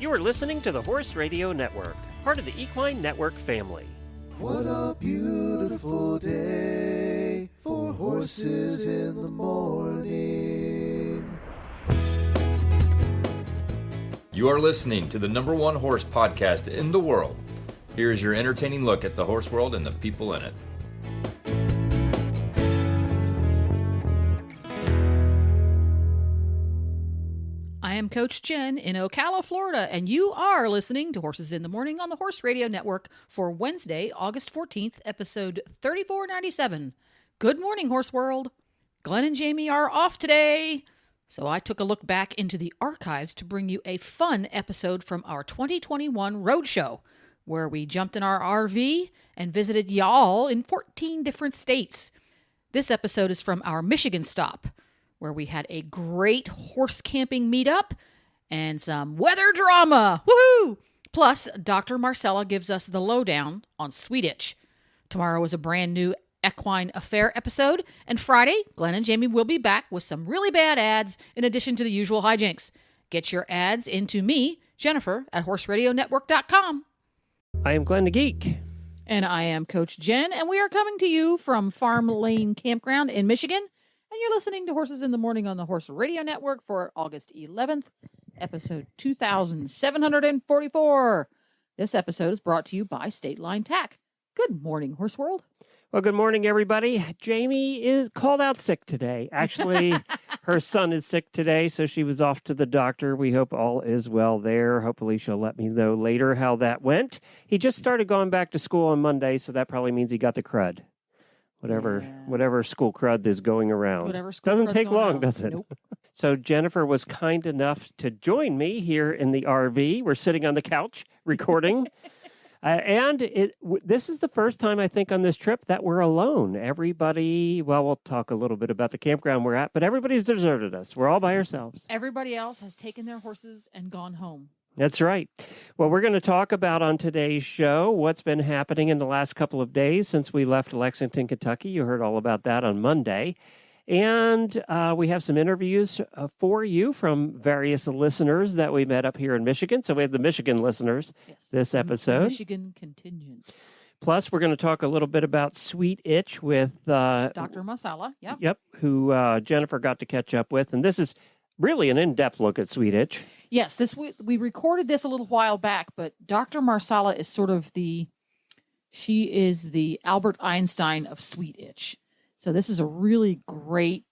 You are listening to the Horse Radio Network, part of the Equine Network family. What a beautiful day for horses in the morning. You are listening to the #1 horse podcast in the world. Here is your entertaining look at the horse world and the people in it. I am Coach Jenn in Ocala, Florida, and you are listening to Horses in the Morning on the Horse Radio Network for Wednesday, August 14th, episode 3497. Good morning, Horse World. Glenn and Jamie are off today, so I took a look back into the archives to bring you a fun episode from our 2021 Roadshow, where we jumped in our RV and visited y'all in 14 different states. This episode is from our Michigan stop, where we had a great horse camping meetup and some weather drama. Woohoo! Plus, Dr. Marsella gives us the lowdown on Sweet Itch. Tomorrow is a brand new Equine Affair episode, and Friday, Glenn and Jamie will be back with some really bad ads in addition to the usual hijinks. Get your ads into me, Jennifer, at horseradionetwork.com. I am Glenn the Geek. And I am Coach Jenn, and we are coming to you from Farm Lane Campground in Michigan. And you're listening to Horses in the Morning on the Horse Radio Network for August 11th, episode 2744. This episode is brought to you by State Line Tack. Good morning, Horse World. Well, good morning, everybody. Jamie is called out sick today. Actually, her son is sick today, so she was off to the doctor. We hope all is well there. Hopefully, she'll let me know later how that went. He just started going back to school on Monday, so that probably means he got the crud. Whatever school crud is going around. Doesn't take long, does it? Nope. So Jennifer was kind enough to join me here in the RV. We're sitting on the couch recording. This is the first time, I think, on this trip that we're alone. Everybody, well, we'll talk a little bit about the campground we're at, but everybody's deserted us. We're all by ourselves. Everybody else has taken their horses and gone home. That's right. Well, we're going to talk about on today's show what's been happening in the last couple of days since we left Lexington, Kentucky. You heard all about that on Monday. And we have some interviews for you from various listeners that we met up here in Michigan. So we have the Michigan listeners this episode. Michigan contingent. Plus, we're going to talk a little bit about Sweet Itch with Dr. Marsella. Yep, who Jennifer got to catch up with. And this is really an in-depth look at Sweet Itch. Yes, we recorded this a little while back, but Dr. Marsella is sort of she is the Albert Einstein of Sweet Itch. So this is a really great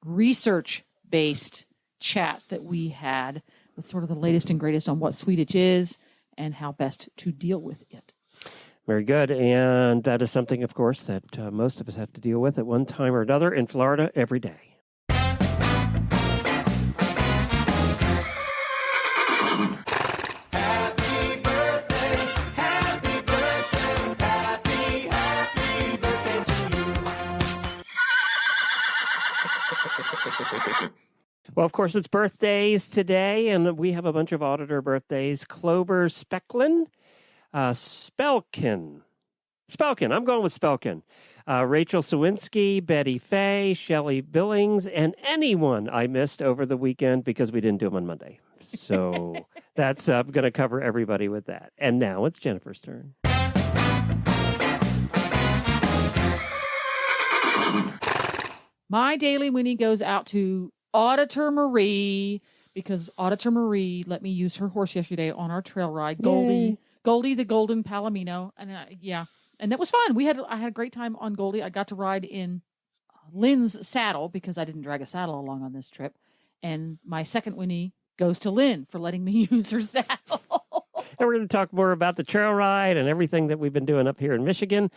research-based chat that we had with sort of the latest and greatest on what Sweet Itch is and how best to deal with it. Very good. And that is something, of course, that most of us have to deal with at one time or another in Florida every day. Well, of course, it's birthdays today, and we have a bunch of auditor birthdays. Clover Specklin, Spelkin. I'm going with Spelkin. Rachel Sawinski, Betty Fay, Shelley Billings, and anyone I missed over the weekend because we didn't do them on Monday. So that's going to cover everybody with that. And now it's Jennifer's turn. My daily Winnie goes out to Auditor Marie, because Auditor Marie let me use her horse yesterday on our trail ride. Goldie the Golden Palomino. And and that was fun. I had a great time on Goldie. I got to ride in Lynn's saddle because I didn't drag a saddle along on this trip. And my second Winnie goes to Lynn for letting me use her saddle. And we're going to talk more about the trail ride and everything that we've been doing up here in Michigan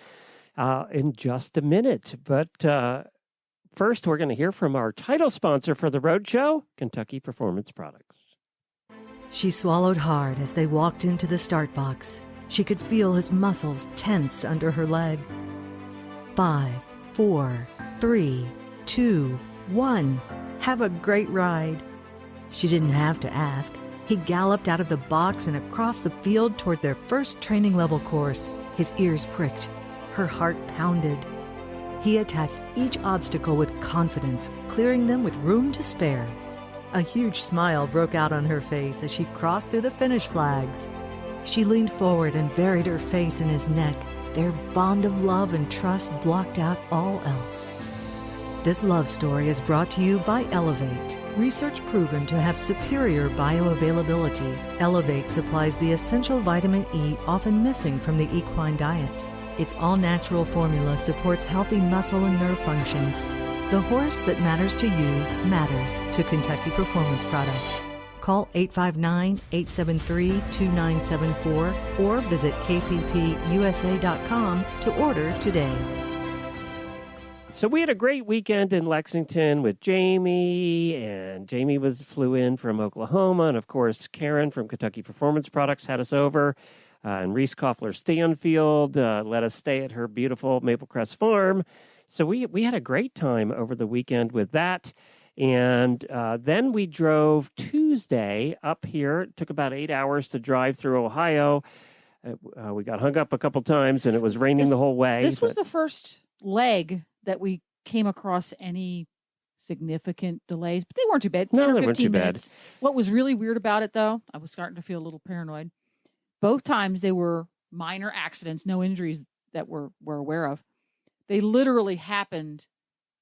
in just a minute. But first, we're going to hear from our title sponsor for the Roadshow, Kentucky Performance Products. She swallowed hard as they walked into the start box. She could feel his muscles tense under her leg. 5, 4, 3, 2, 1. Have a great ride. She didn't have to ask. He galloped out of the box and across the field toward their first training level course. His ears pricked. Her heart pounded. He attacked each obstacle with confidence, clearing them with room to spare. A huge smile broke out on her face as she crossed through the finish flags. She leaned forward and buried her face in his neck. Their bond of love and trust blocked out all else. This love story is brought to you by Elevate. Research proven to have superior bioavailability. Elevate supplies the essential vitamin E often missing from the equine diet. Its all-natural formula supports healthy muscle and nerve functions. The horse that matters to you matters to Kentucky Performance Products. Call 859-873-2974 or visit kppusa.com to order today. So we had a great weekend in Lexington with Jamie, and Jamie flew in from Oklahoma, and of course Karen from Kentucky Performance Products had us over, and Reese Koffler Stanfield let us stay at her beautiful Maple Crest farm. So we had a great time over the weekend with that. And then we drove Tuesday up here. It took about 8 hours to drive through Ohio. We got hung up a couple times, and it was raining the whole way. This was the first leg that we came across any significant delays, but they weren't too bad. 10 or 15 weren't too minutes. bad. What was really weird about it, though, I was starting to feel a little paranoid. Both times they were minor accidents, no injuries that we're aware of. They literally happened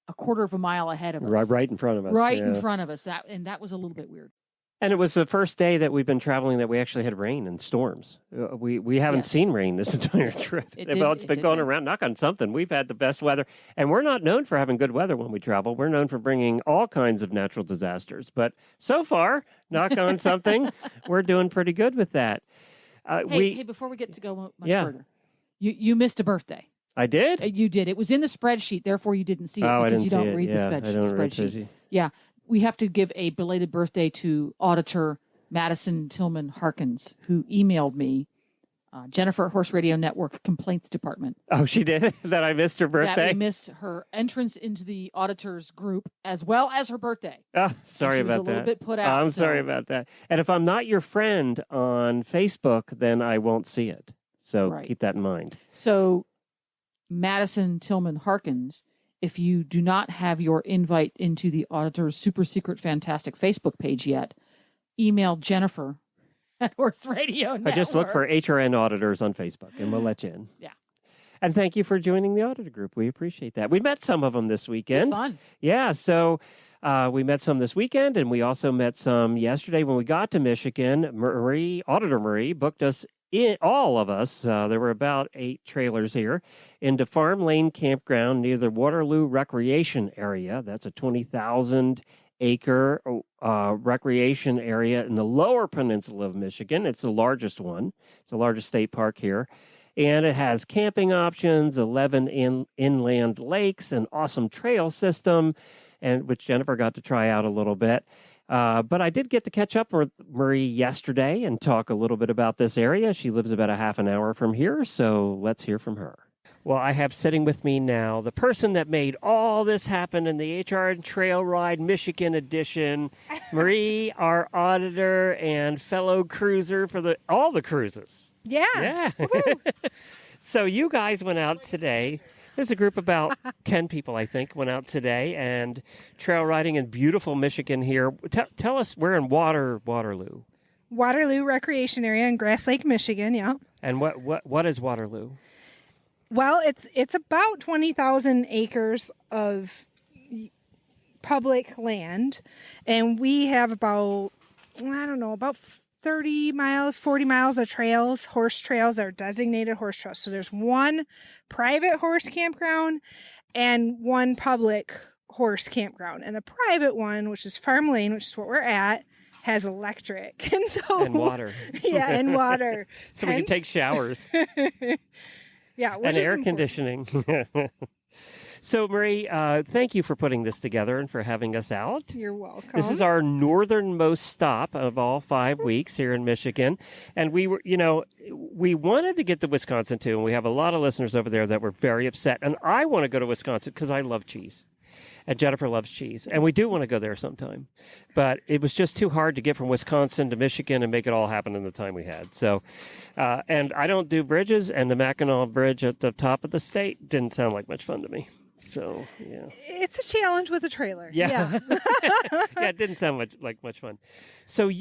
a quarter of a mile ahead of us. Right in front of us. Right in front of us. That was a little bit weird. And it was the first day that we've been traveling that we actually had rain and storms. We haven't seen rain this entire trip. It's been going around. Knock on something. We've had the best weather. And we're not known for having good weather when we travel. We're known for bringing all kinds of natural disasters. But so far, knock on something, we're doing pretty good with that. Hey, before we get to go much further, you missed a birthday. I did? You did. It was in the spreadsheet. Therefore, you didn't see it because you don't read the spreadsheet. Yeah. We have to give a belated birthday to Auditor Madison Tillman Harkins, who emailed me, Jennifer at Horse Radio Network Complaints Department. Oh, she did? That I missed her birthday? That we missed her entrance into the auditors group as well as her birthday. Oh, sorry about that. She was a little bit put out. Sorry about that. And if I'm not your friend on Facebook, then I won't see it. So keep that in mind. So Madison Tillman Harkins, if you do not have your invite into the Auditor's Super Secret Fantastic Facebook page yet, email Jennifer at Horse Radio Network. I just look for HRN auditors on Facebook, and we'll let you in. Yeah. And thank you for joining the auditor group. We appreciate that. We met some of them this weekend. It was fun. Yeah, so we met some this weekend, and we also met some yesterday when we got to Michigan. Auditor Marie booked us all of us, there were about 8 trailers here, into Farm Lane Campground near the Waterloo Recreation Area. That's a 20,000-acre recreation area in the lower peninsula of Michigan. It's the largest one. It's the largest state park here. And it has camping options, 11 inland lakes, an awesome trail system, and which Jennifer got to try out a little bit. But I did get to catch up with Marie yesterday and talk a little bit about this area. She lives about a half an hour from here, so let's hear from her. Well, I have sitting with me now the person that made all this happen in the HR Trail Ride Michigan edition, Marie, our auditor and fellow cruiser for all the cruises. Yeah. So you guys went out today. There's a group about 10 people, I think, went out today and trail riding in beautiful Michigan here. Tell us, we're in Waterloo. Waterloo Recreation Area in Grass Lake, Michigan, yeah. And what is Waterloo? Well, it's about 20,000 acres of public land, and we have about 30 miles, 40 miles of trails, horse trails that are designated horse trails. So there's one private horse campground and one public horse campground. And the private one, which is Farm Lane, which is what we're at, has electric. And water. Yeah, and water. So we can take showers. Yeah. And air conditioning. So, Marie, thank you for putting this together and for having us out. You're welcome. This is our northernmost stop of all 5 weeks here in Michigan. And we wanted to get to Wisconsin, too. And we have a lot of listeners over there that were very upset. And I want to go to Wisconsin because I love cheese. And Jennifer loves cheese. And we do want to go there sometime. But it was just too hard to get from Wisconsin to Michigan and make it all happen in the time we had. So, and I don't do bridges. And the Mackinac Bridge at the top of the state didn't sound like much fun to me. So, yeah. It's a challenge with a trailer. Yeah. Yeah, it didn't sound like much fun. So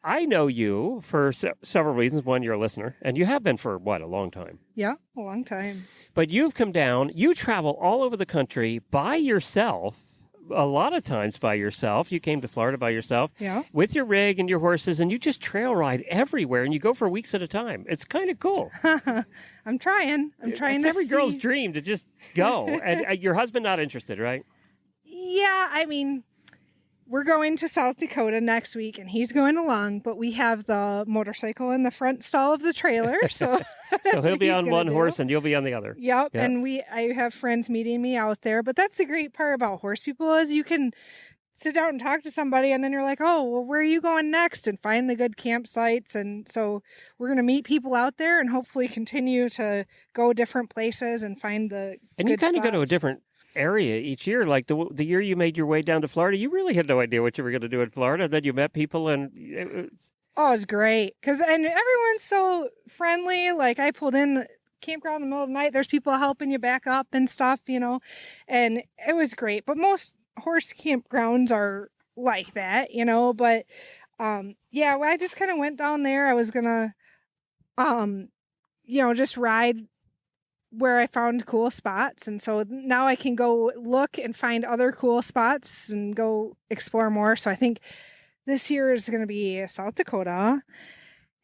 I know you for several reasons. One, you're a listener, and you have been for, a long time. Yeah, a long time. But you've come down, you travel all over the country by yourself, a lot of times by yourself. You came to Florida by yourself with your rig and your horses, and you just trail ride everywhere, and you go for weeks at a time. It's kind of cool. I'm trying. It's every girl's dream to just go. And your husband not interested, right? Yeah, I mean, we're going to South Dakota next week, and he's going along, but we have the motorcycle in the front stall of the trailer, so so he'll be on one horse and you'll be on the other. Yep. And I have friends meeting me out there, but that's the great part about horse people is you can sit down and talk to somebody, and then you're like, oh, well, where are you going next? And find the good campsites. And so we're going to meet people out there and hopefully continue to go different places and find the And you kind of go to a different area each year. Like the year you made your way down to Florida, you really had no idea what you were going to do in Florida. Then you met people, and oh, it was great and everyone's so friendly. Like I pulled in the campground in the middle of the night. There's people helping you back up and stuff, and it was great. But most horse campgrounds are like that, But I just kind of went down there. I was gonna, just ride where I found cool spots. And so now I can go look and find other cool spots and go explore more. So I think this year is going to be South Dakota.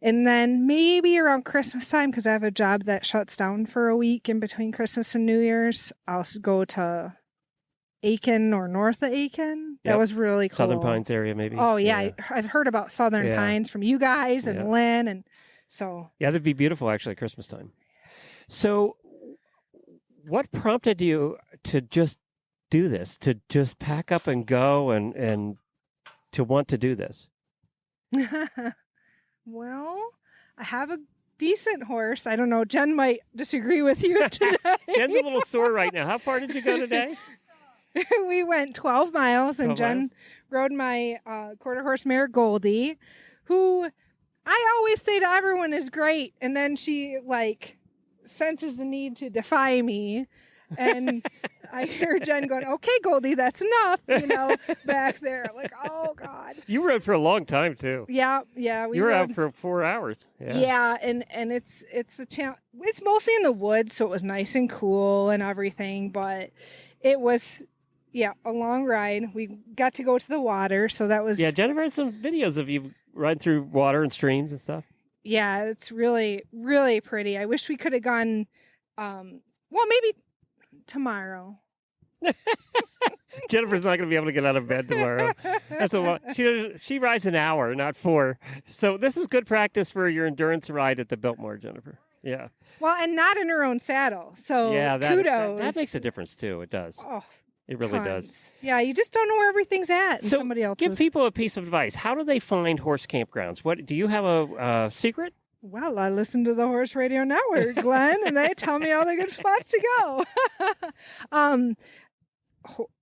And then maybe around Christmas time, because I have a job that shuts down for a week in between Christmas and New Year's, I'll go to Aiken or north of Aiken. That was really cool. Southern Pines area, maybe. Oh, yeah. I've heard about Southern Pines from you guys and Lynn. And so. Yeah, that'd be beautiful, actually, at Christmas time. So what prompted you to just do this, to just pack up and go and to want to do this? Well, I have a decent horse. I don't know. Jenn might disagree with you today. Jen's a little sore right now. How far did you go today? We went 12 miles, and Jenn rode my quarter horse mare, Goldie, who I always say to everyone is great. And then she senses the need to defy me. And I hear Jenn going, okay, Goldie, that's enough, back there. Like, oh, God. You rode for a long time, too. Yeah. You were out for 4 hours. Yeah, and it's a challenge. It's mostly in the woods, so it was nice and cool and everything. But it was, a long ride. We got to go to the water, so that was... Yeah, Jennifer had some videos of you riding through water and streams and stuff. Yeah, it's really, really pretty. I wish we could have gone, maybe tomorrow. Jennifer's not going to be able to get out of bed tomorrow. That's a lot. She rides an hour, not 4. So this is good practice for your endurance ride at the Biltmore, Jennifer. Yeah. Well, and not in her own saddle. So kudos. That makes a difference too. It does. Oh, it really does. Yeah, you just don't know where everything's at. So somebody else's. Give people a piece of advice. How do they find horse campgrounds? What do you have a secret? Well, I listen to the Horse Radio Network, Glenn, and they tell me all the good spots to go.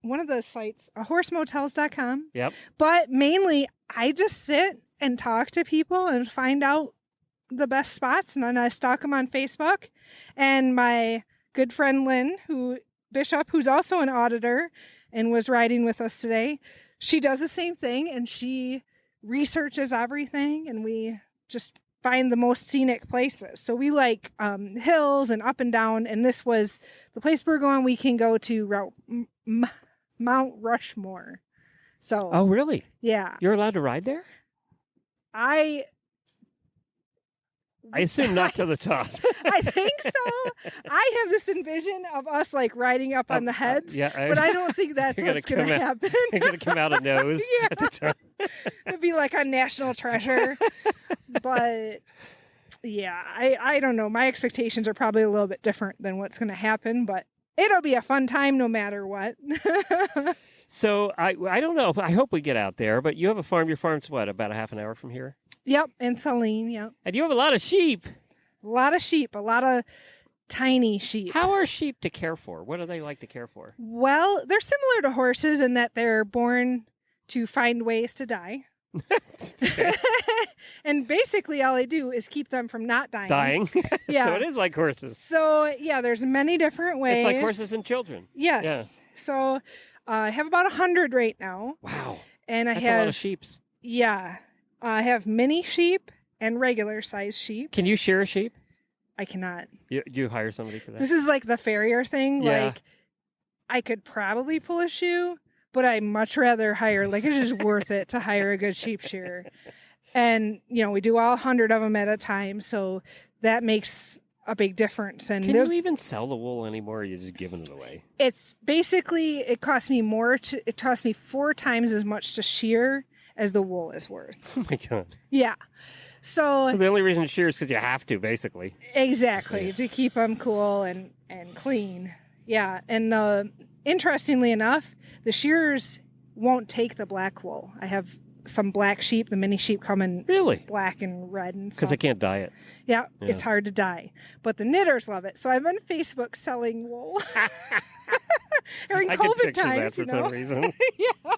One of the sites, horsemotels.com. Yep. But mainly, I just sit and talk to people and find out the best spots, and then I stalk them on Facebook. And my good friend Lynn, Bishop, who's also an auditor and was riding with us today, she does the same thing, and she researches everything, and we just find the most scenic places. So we like hills and up and down, and this was the place we're going. We can go to Mount Rushmore. So. Oh, really? Yeah. You're allowed to ride there? I assume not to the top. I think so. I have this envision of us riding up on the heads, but I don't think that's what's going to happen. You're going to come out a nose at the top. It'd be like on National Treasure. But yeah, I don't know. My expectations are probably a little bit different than what's going to happen, but it'll be a fun time no matter what. So I don't know. I hope we get out there, but you have a farm. Your farm's what, about a half an hour from here? Yep, in Saline, yep. And you have a lot of sheep. A lot of sheep, a lot of tiny sheep. How are sheep to care for? What do they like to care for? Well, they're similar to horses in that they're born to find ways to die. And basically all I do is keep them from not dying. Dying. Yeah. So it is like horses. So, yeah, there's many different ways. It's like horses and children. Yes. Yeah. So I have about 100 right now. Wow. And I That's have a lot of sheeps. Yeah. I have mini sheep and regular size sheep. Can you shear a sheep? I cannot. You hire somebody for that? This is like the farrier thing. Yeah. Like, I could probably pull a shoe, but I'd much rather hire, like, it's just worth it to hire a good sheep shearer. And, we do all 100 of them at a time. So that makes a big difference. And Can you even sell the wool anymore, or are you just giving it away? It's basically, it costs me 4 times as much to shear as the wool is worth. Oh, my God. Yeah. So the only reason to shear is because you have to, basically. Exactly, to keep them cool and clean. Yeah, and interestingly enough, the shearers won't take the black wool. I have some black sheep. The mini sheep come in Really? black and red and Because they can't dye it. Yeah, it's hard to dye. But the knitters love it. So I'm on Facebook selling wool. During I COVID can picture times, that for some reason. Yeah.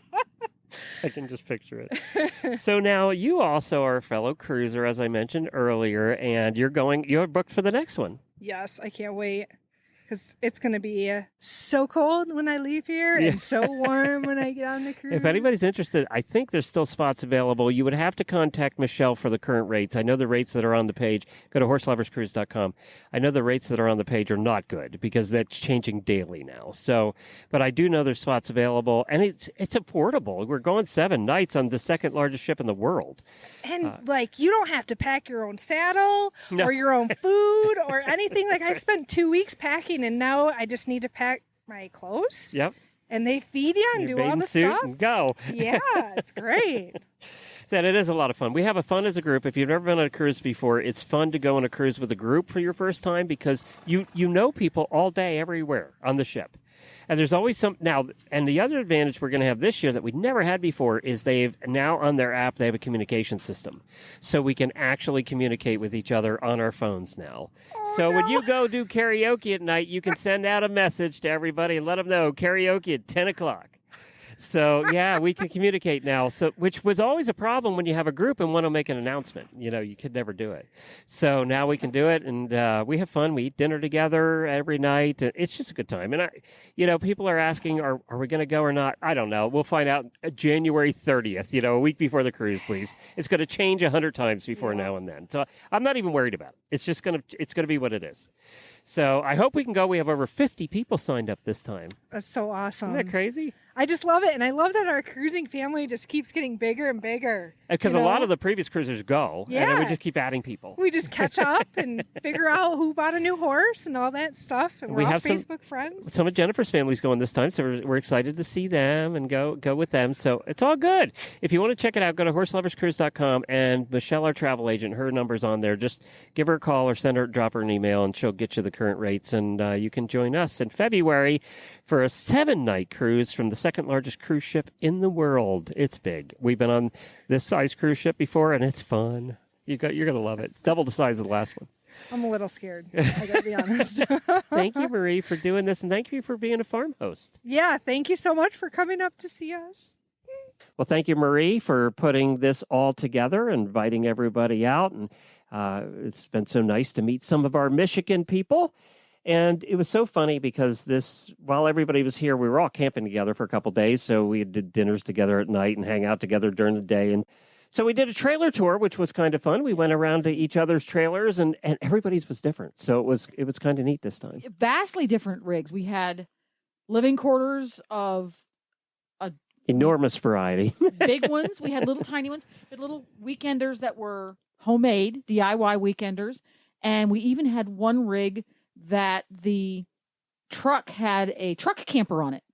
I can just picture it. So now you also are a fellow cruiser, as I mentioned earlier, and you're booked for the next one. Yes, I can't wait. Because it's going to be so cold when I leave here and so warm when I get on the cruise. If anybody's interested, I think there's still spots available. You would have to contact Michelle for the current rates. I know the rates that are on the page. Go to horseloverscruise.com. I know the rates that are on the page are not good because that's changing daily now. So, but I do know there's spots available, and it's affordable. We're going 7 nights on the second largest ship in the world. And you don't have to pack your own saddle or your own food or anything. Like I spent 2 weeks packing, and now I just need to pack my clothes. Yep. And they feed you and Your do all bathing the suit stuff. and go. Yeah, it's great. It is a lot of fun. We have a fun as a group. If you've never been on a cruise before, it's fun to go on a cruise with a group for your first time because you know people all day, everywhere on the ship. And there's always and the other advantage we're going to have this year that we never had before is they've now on their app, they have a communication system. So we can actually communicate with each other on our phones now. When you go do karaoke at night, you can send out a message to everybody and let them know karaoke at 10 o'clock. So, yeah, we can communicate now, which was always a problem when you have a group and want to make an announcement. You could never do it. So now we can do it, and we have fun. We eat dinner together every night. It's just a good time. And, people are asking, are we going to go or not? I don't know. We'll find out January 30th, a week before the cruise leaves. It's going to change 100 times before now and then. So I'm not even worried about it. It's just going to be what it is. So I hope we can go. We have over 50 people signed up this time. That's so awesome. Isn't that crazy? I just love it. And I love that our cruising family just keeps getting bigger and bigger. Because a lot of the previous cruisers go, and then we just keep adding people. We just catch up and figure out who bought a new horse and all that stuff. And we're all Facebook friends. Some of Jennifer's family's going this time, so we're excited to see them and go with them. So it's all good. If you want to check it out, go to horseloverscruise.com, and Michelle, our travel agent, her number's on there. Just give her a call or drop her an email, and she'll get you the current rates. And you can join us in February for a 7-night cruise from the second largest cruise ship in the world. It's big. We've been on this size cruise ship before, and it's fun. You're going to love it. It's double the size of the last one. I'm a little scared. I got to be honest. Thank you, Marie, for doing this, and thank you for being a farm host. Yeah, thank you so much for coming up to see us. Well, thank you, Marie, for putting this all together, inviting everybody out, and it's been so nice to meet some of our Michigan people. And it was so funny because while everybody was here, we were all camping together for a couple of days. So we did dinners together at night and hang out together during the day. And so we did a trailer tour, which was kind of fun. We went around to each other's trailers, and everybody's was different. So it was kind of neat this time. Vastly different rigs. We had living quarters of enormous variety. Big ones. We had little tiny ones. We had little weekenders that were homemade, DIY weekenders. And we even had one rig that the truck had a truck camper on it,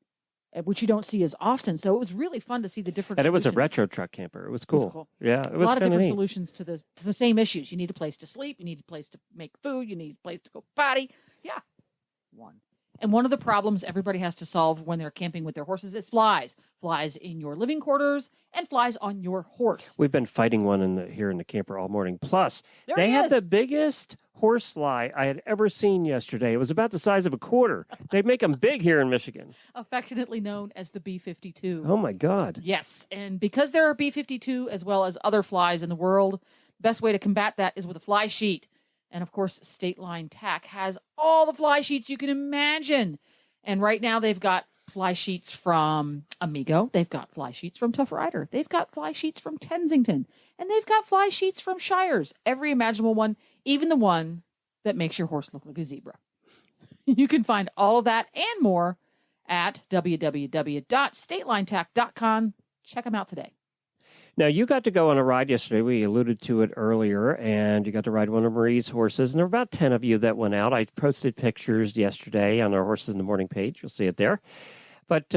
which you don't see as often. So it was really fun to see the different And solutions. it was a retro truck camper. It was cool. It was cool. Yeah, it was a lot of different neat. solutions to the same issues. You need a place to sleep. You need a place to make food. You need a place to go potty. Yeah. One. And one of the problems everybody has to solve when they're camping with their horses is flies. Flies in your living quarters and flies on your horse. We've been fighting one here in the camper all morning. Plus, There they he had is. the biggest horse fly I had ever seen yesterday. It was about the size of a quarter. They make them big here in Michigan. Affectionately known as the B-52. Oh, my God. Yes, and because there are B-52 as well as other flies in the world, the best way to combat that is with a fly sheet. And of course, State Line Tack has all the fly sheets you can imagine. And right now they've got fly sheets from Amigo. They've got fly sheets from Tough Rider. They've got fly sheets from Kensington. And they've got fly sheets from Shires. Every imaginable one, even the one that makes your horse look like a zebra. You can find all of that and more at www.statelinetack.com. Check them out today. Now, you got to go on a ride yesterday. We alluded to it earlier, and you got to ride one of Marie's horses. And there were about 10 of you that went out. I posted pictures yesterday on our Horses in the Morning page. You'll see it there. But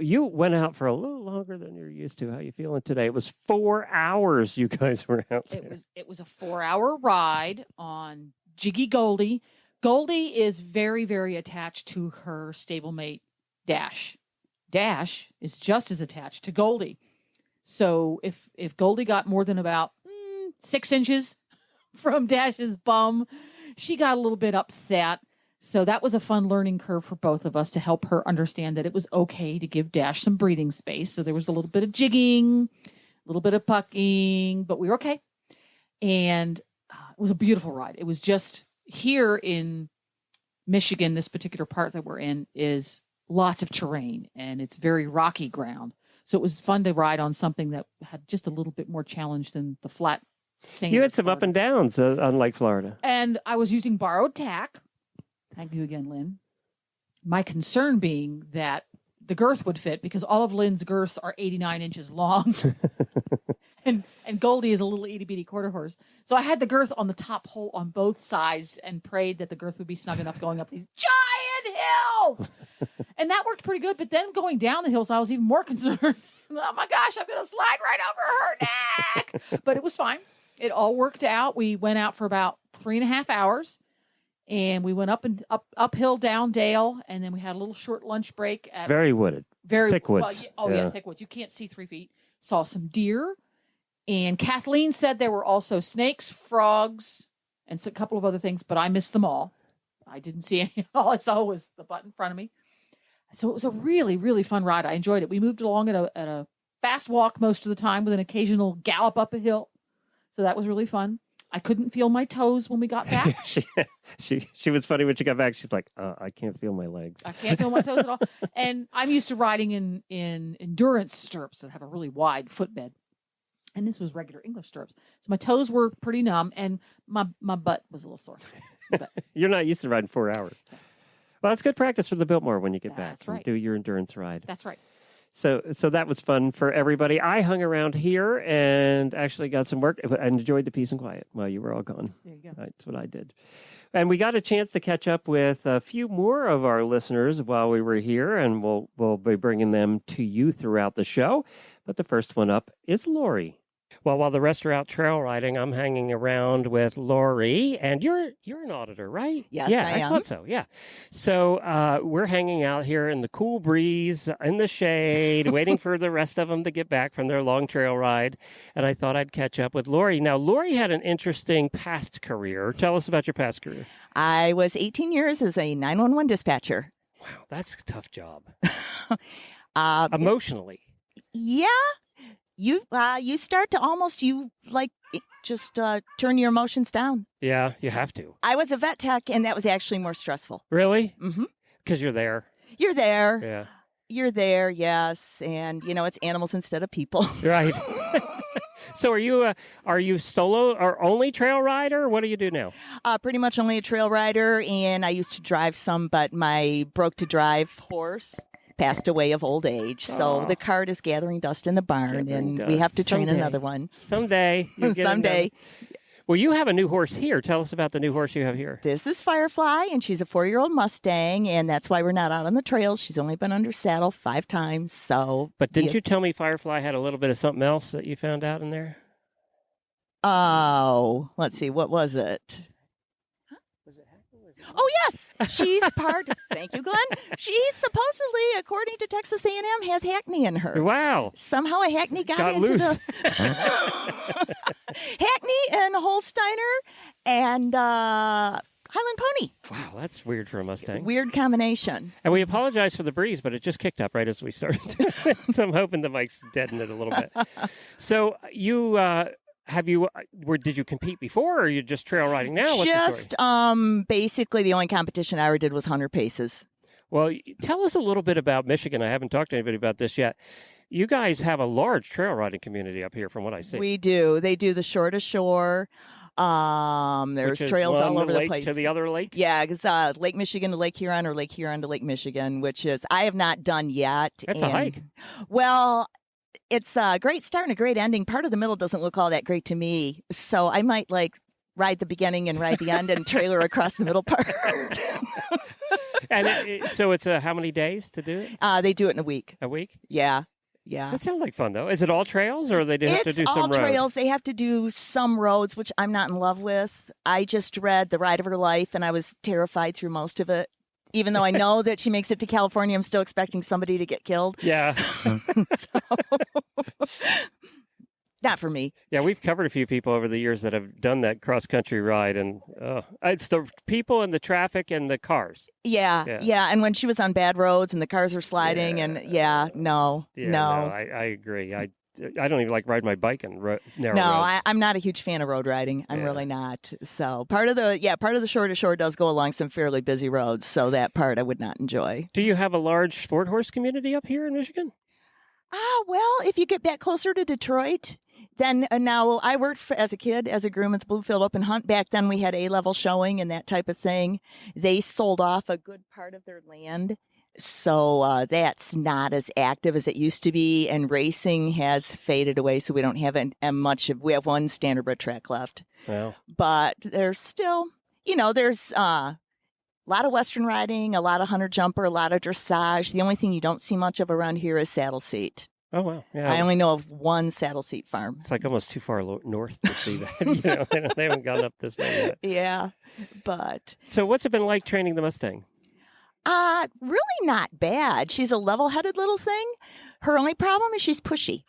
you went out for a little longer than you're used to. How are you feeling today? It was 4 hours you guys were out there. It was a 4-hour ride on Jiggy Goldie. Goldie is very, very attached to her stablemate, Dash. Dash is just as attached to Goldie. So if Goldie got more than about 6 inches from Dash's bum, she got a little bit upset. So that was a fun learning curve for both of us to help her understand that it was okay to give Dash some breathing space. So there was a little bit of jigging, a little bit of pucking, but we were okay. And it was a beautiful ride. It was just here in Michigan, this particular part that we're in is lots of terrain and it's very rocky ground. So it was fun to ride on something that had just a little bit more challenge than the flat sand. You had some up and downs, unlike Florida. And I was using borrowed tack. Thank you again, Lynn. My concern being that the girth would fit because all of Lynn's girths are 89 inches long. and Goldie is a little itty bitty quarter horse. So I had the girth on the top hole on both sides and prayed that the girth would be snug enough going up these giant hills. And that worked pretty good. But then going down the hills, I was even more concerned. Oh my gosh, I'm going to slide right over her neck. But it was fine. It all worked out. We went out for about 3.5 hours. And we went uphill, down dale, and then we had a little short lunch break. Very wooded. Thick woods. Well, thick woods. You can't see 3 feet. Saw some deer. And Kathleen said there were also snakes, frogs, and a couple of other things, but I missed them all. I didn't see any. All I saw was the butt in front of me. So it was a really, really fun ride. I enjoyed it. We moved along at a fast walk most of the time with an occasional gallop up a hill. So that was really fun. I couldn't feel my toes when we got back. she was funny when she got back. She's like, I can't feel my legs. I can't feel my toes at all. And I'm used to riding in endurance stirrups that have a really wide footbed. And this was regular English stirrups. So my toes were pretty numb and my butt was a little sore. But you're not used to riding 4 hours. Well, that's good practice for the Biltmore when you get back and do your endurance ride. That's right. So that was fun for everybody. I hung around here and actually got some work and enjoyed the peace and quiet while you were all gone. There you go. That's what I did. And we got a chance to catch up with a few more of our listeners while we were here, and we'll be bringing them to you throughout the show. But the first one up is Lori. Well, while the rest are out trail riding, I'm hanging around with Lori, and you're an auditor, right? Yes, yeah, I am. thought so. Yeah. So we're hanging out here in the cool breeze, in the shade, waiting for the rest of them to get back from their long trail ride. And I thought I'd catch up with Lori. Now, Lori had an interesting past career. Tell us about your past career. I was 18 years as a 911 dispatcher. Wow, that's a tough job. Emotionally. Yeah. You start to almost just turn your emotions down. Yeah, you have to. I was a vet tech, and that was actually more stressful. Really? Mm-hmm. Because you're there. You're there. Yeah. You're there, yes. And, it's animals instead of people. Right. So are you solo or only trail rider? What do you do now? Pretty much only a trail rider, and I used to drive some, but my broke-to-drive horse passed away of old age. So the cart is gathering dust in the barn, we have to train another one. Someday. Someday. Well, you have a new horse here. Tell us about the new horse you have here. This is Firefly, and she's a 4-year-old Mustang, and that's why we're not out on the trails. She's only been under saddle 5 times. But didn't you tell me Firefly had a little bit of something else that you found out in there? Oh, let's see. What was it? Oh, yes. She's part. Thank you, Glenn. She supposedly, according to Texas A&M, has Hackney in her. Wow. Somehow a Hackney got into loose. Hackney and Holsteiner and Highland Pony. Wow, that's weird for a Mustang. Weird combination. And we apologize for the breeze, but it just kicked up right as we started. So I'm hoping the mic's deadened it a little bit. So you... did you compete before, or are you just trail riding now? What's just the story? Basically the only competition I ever did was 100 paces. Well, tell us a little bit about Michigan. I haven't talked to anybody about this yet. You guys have a large trail riding community up here, from what I see. We do. They do the shore to shore. There's trails all over the place. To the other lake? Yeah, because Lake Michigan to Lake Huron, or Lake Huron to Lake Michigan, which is I have not done yet. That's a hike. Well, it's a great start and a great ending. Part of the middle doesn't look all that great to me, so I might ride the beginning and ride the end and trailer across the middle part. And so it's how many days to do it? They do it in a week. A week? Yeah. Yeah. That sounds like fun, though. Is it all trails, or they do have to do some roads? It's all trails. They have to do some roads, which I'm not in love with. I just read The Ride of Her Life, and I was terrified through most of it. Even though I know that she makes it to California, I'm still expecting somebody to get killed. Yeah. Not for me. Yeah, we've covered a few people over the years that have done that cross-country ride, and it's the people and the traffic and the cars. Yeah. And when she was on bad roads and the cars were sliding, no. I agree. I don't even like riding my bike in narrow roads. I'm not a huge fan of road riding. I'm really not. So part of the shore to shore does go along some fairly busy roads. So that part I would not enjoy. Do you have a large sport horse community up here in Michigan? Well, if you get back closer to Detroit, then now I worked as a kid as a groom at the Bluefield Open Hunt. Back then we had A-level showing and that type of thing. They sold off a good part of their land. So that's not as active as it used to be, and racing has faded away. So we don't have we have one standardbred track left. Wow. But there's still, there's a lot of Western riding, a lot of hunter jumper, a lot of dressage. The only thing you don't see much of around here is saddle seat. Oh, wow. Yeah. I only know of one saddle seat farm. It's like almost too far north to see that. They haven't gone up this way yet. Yeah, but... So what's it been like training the Mustang? Really not bad. She's a level-headed little thing. Her only problem is she's pushy.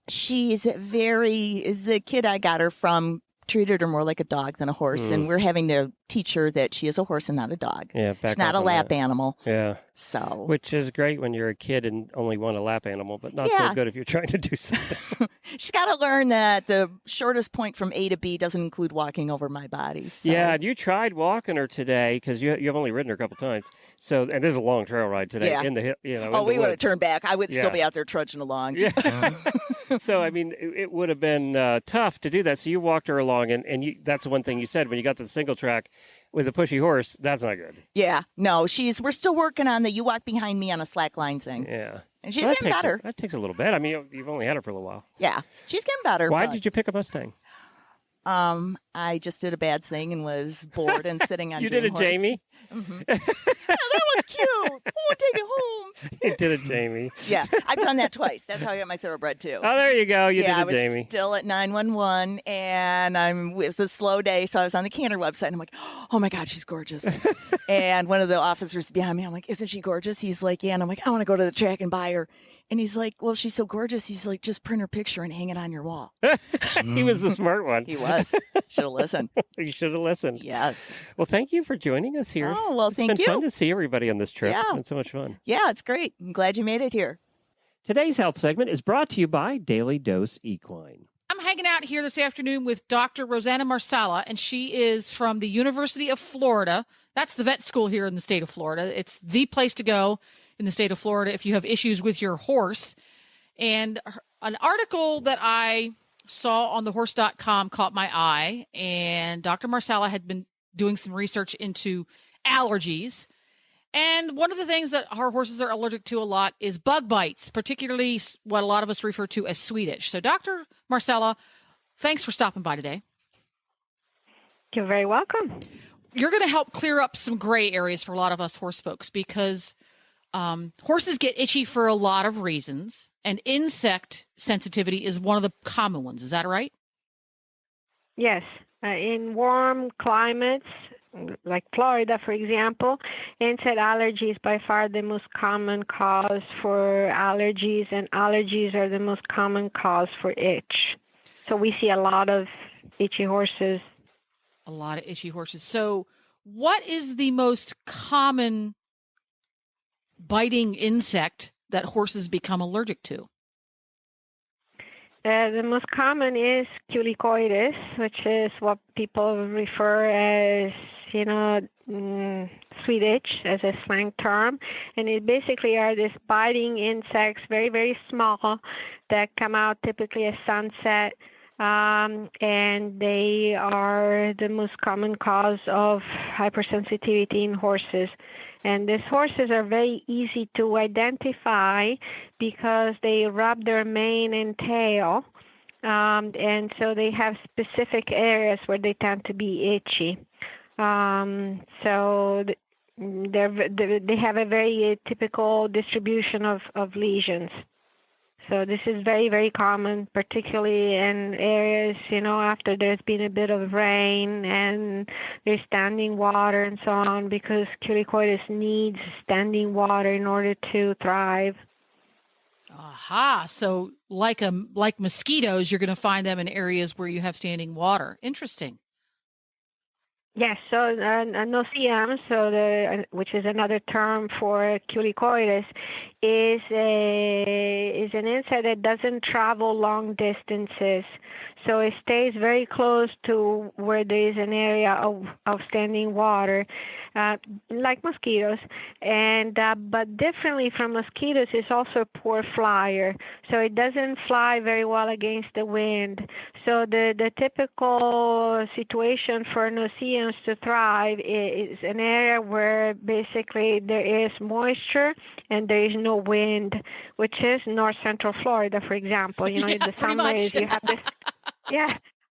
She's the kid I got her from treated her more like a dog than a horse, and we're having to teach her that she is a horse and not a dog. Yeah, she's not a lap animal. Yeah. So, which is great when you're a kid and only want a lap animal, but not so good if you're trying to do something. She's got to learn that the shortest point from A to B doesn't include walking over my body. So. Yeah, and you tried walking her today because you've only ridden her a couple times. So, and this is a long trail ride today in the we would have turned back. I would still be out there trudging along. Yeah. So, I mean, it would have been tough to do that. So you walked her along, and that's one thing you said when you got to the single track with a pushy horse. That's not good. Yeah, no, we're still working on the you walk behind me on a slack line thing. Yeah. And she's getting better. That takes a little bit. I mean, you've only had her for a little while. Yeah, she's getting better. Why did you pick a Mustang? I just did a bad thing and was bored and sitting on You did a horse. Jamie? Mm-hmm. Yeah, that was cute. Oh, take it home. You did a Jamie. Yeah, I've done that twice. That's how I got my thoroughbred, too. Oh, there you go. You did a Jamie. I was still at 911, and it was a slow day, so I was on the Canter website, and I'm like, oh, my God, she's gorgeous. And one of the officers behind me, I'm like, isn't she gorgeous? He's like, yeah. And I'm like, I want to go to the track and buy her. And he's like, well, she's so gorgeous. He's like, just print her picture and hang it on your wall. He was the smart one. He was. Should have listened. You should have listened. Yes. Well, thank you for joining us here. Oh, well, thank you. It's been fun to see everybody on this trip. Yeah. It's been so much fun. Yeah, it's great. I'm glad you made it here. Today's health segment is brought to you by Daily Dose Equine. I'm hanging out here this afternoon with Dr. Rosanna Marsella, and she is from the University of Florida. That's the vet school here in the state of Florida. It's the place to go in the state of Florida if you have issues with your horse. And an article that I saw on thehorse.com caught my eye, and Dr. Marsella had been doing some research into allergies. And one of the things that our horses are allergic to a lot is bug bites, particularly what a lot of us refer to as Swedish. So, Dr. Marsella, thanks for stopping by today. You're very welcome. You're going to help clear up some gray areas for a lot of us horse folks because horses get itchy for a lot of reasons, and insect sensitivity is one of the common ones. Is that right? Yes. In warm climates, like Florida, for example, insect allergy is by far the most common cause for allergies, and allergies are the most common cause for itch. So we see a lot of itchy horses. A lot of itchy horses. So what is the most common biting insect that horses become allergic to? The most common is culicoides, which is what people refer as, sweet itch as a slang term. And it basically are these biting insects, very, very small, that come out typically at sunset. And they are the most common cause of hypersensitivity in horses. And these horses are very easy to identify because they rub their mane and tail. And so they have specific areas where they tend to be itchy. So they have a very typical distribution of lesions. So this is very, very common, particularly in areas, after there's been a bit of rain and there's standing water and so on, because culicoides needs standing water in order to thrive. Aha. So like mosquitoes, you're going to find them in areas where you have standing water. Interesting. Yes, so no-see-ums, which is another term for culicoides, is an insect that doesn't travel long distances. So it stays very close to where there is an area of standing water, like mosquitoes. And but differently from mosquitoes, it's also a poor flyer. So it doesn't fly very well against the wind. So the typical situation for no-see-ums to thrive is an area where basically there is moisture and there is no wind, which is north central Florida, for example. In the summers you have this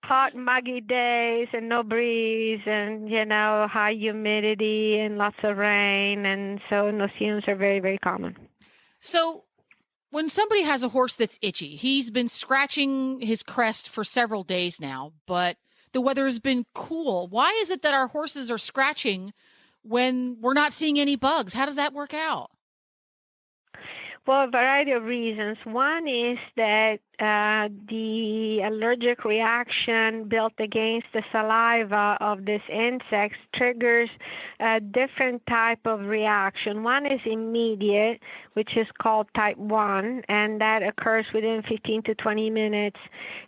hot, muggy days and no breeze and, high humidity and lots of rain. And so no-see-ums are very, very common. So when somebody has a horse that's itchy, he's been scratching his crest for several days now, but the weather has been cool. Why is it that our horses are scratching when we're not seeing any bugs? How does that work out? Well, a variety of reasons. One is that the allergic reaction built against the saliva of these insects triggers a different type of reaction. One is immediate, which is called type 1, and that occurs within 15 to 20 minutes.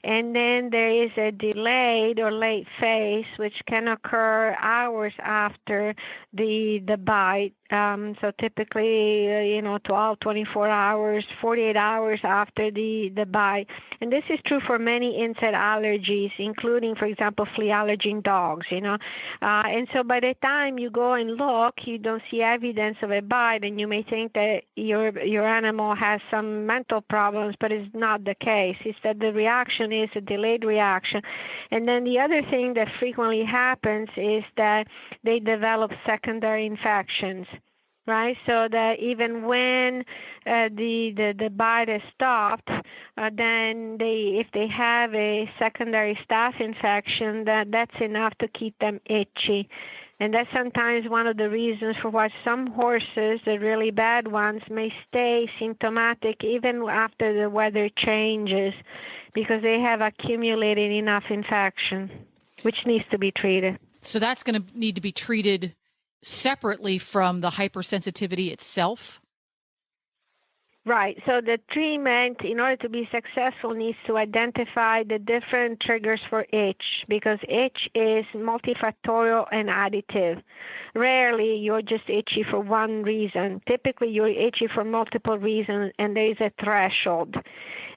And then there is a delayed or late phase, which can occur hours after the bite. So typically, 12, 24 hours, 48 hours after the bite. And this is true for many insect allergies, including, for example, flea allergy in dogs, And so by the time you go and look, you don't see evidence of a bite, and you may think that your animal has some mental problems, but it's not the case. It's that the reaction is a delayed reaction. And then the other thing that frequently happens is that they develop secondary infections. Right, so that even when the bite is stopped, then if they have a secondary staph infection, that's enough to keep them itchy. And that's sometimes one of the reasons for why some horses, the really bad ones, may stay symptomatic even after the weather changes, because they have accumulated enough infection, which needs to be treated. So that's going to need to be treated separately from the hypersensitivity itself? Right. So the treatment, in order to be successful, needs to identify the different triggers for itch, because itch is multifactorial and additive. Rarely you're just itchy for one reason. Typically you're itchy for multiple reasons, and there is a threshold.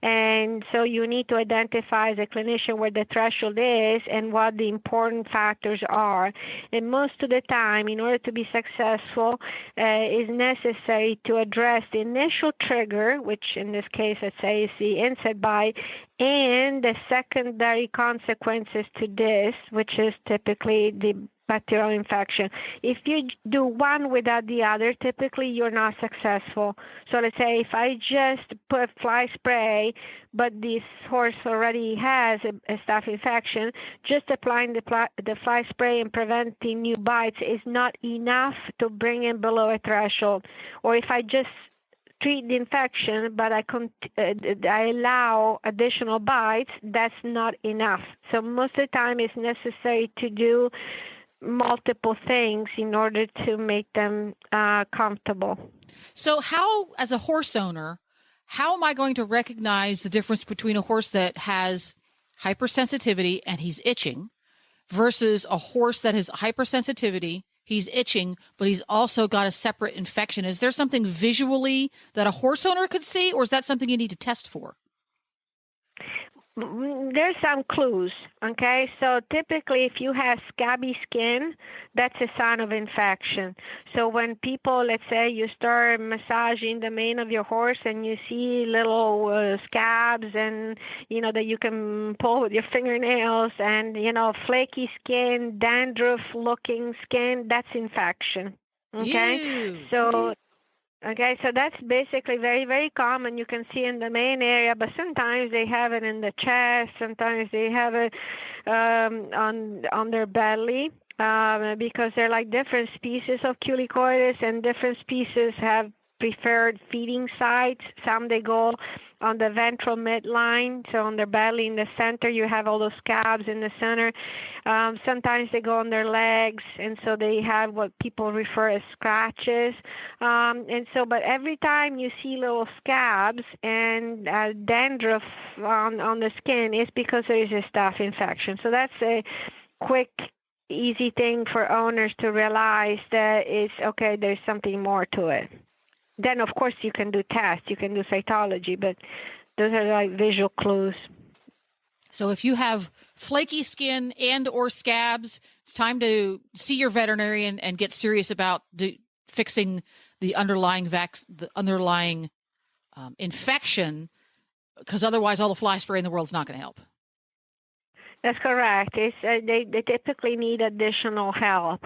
And so you need to identify as a clinician where the threshold is and what the important factors are. And most of the time, in order to be successful, is necessary to address the initial trigger, which in this case, let's say, is the insect bite, and the secondary consequences to this, which is typically the bacterial infection. If you do one without the other, typically you're not successful. So let's say if I just put fly spray, but this horse already has a staph infection, just applying the fly spray and preventing new bites is not enough to bring him below a threshold. Or if I just treat the infection, but I allow additional bites, that's not enough. So most of the time it's necessary to do multiple things in order to make them comfortable. So how, as a horse owner, how am I going to recognize the difference between a horse that has hypersensitivity and he's itching versus a horse that has hypersensitivity, he's itching, but he's also got a separate infection? Is there something visually that a horse owner could see, or is that something you need to test for? There's some clues, okay? So typically if you have scabby skin, that's a sign of infection. So when people, let's say you start massaging the mane of your horse and you see little scabs and, that you can pull with your fingernails and, flaky skin, dandruff-looking skin, that's infection, okay? Ew. So that's basically very, very common. You can see in the main area, but sometimes they have it in the chest. Sometimes they have it on their belly because they're like different species of culicoides, and different species have preferred feeding sites. Some they go on the ventral midline, so on their belly in the center, you have all those scabs in the center. Sometimes they go on their legs, and so they have what people refer as scratches. But every time you see little scabs and dandruff on the skin, it's because there is a staph infection. So that's a quick, easy thing for owners to realize that it's okay, there's something more to it. Then, of course, you can do tests, you can do cytology, but those are like visual clues. So if you have flaky skin and or scabs, it's time to see your veterinarian and get serious about fixing the underlying infection, because otherwise all the fly spray in the world is not going to help. That's correct. They typically need additional help.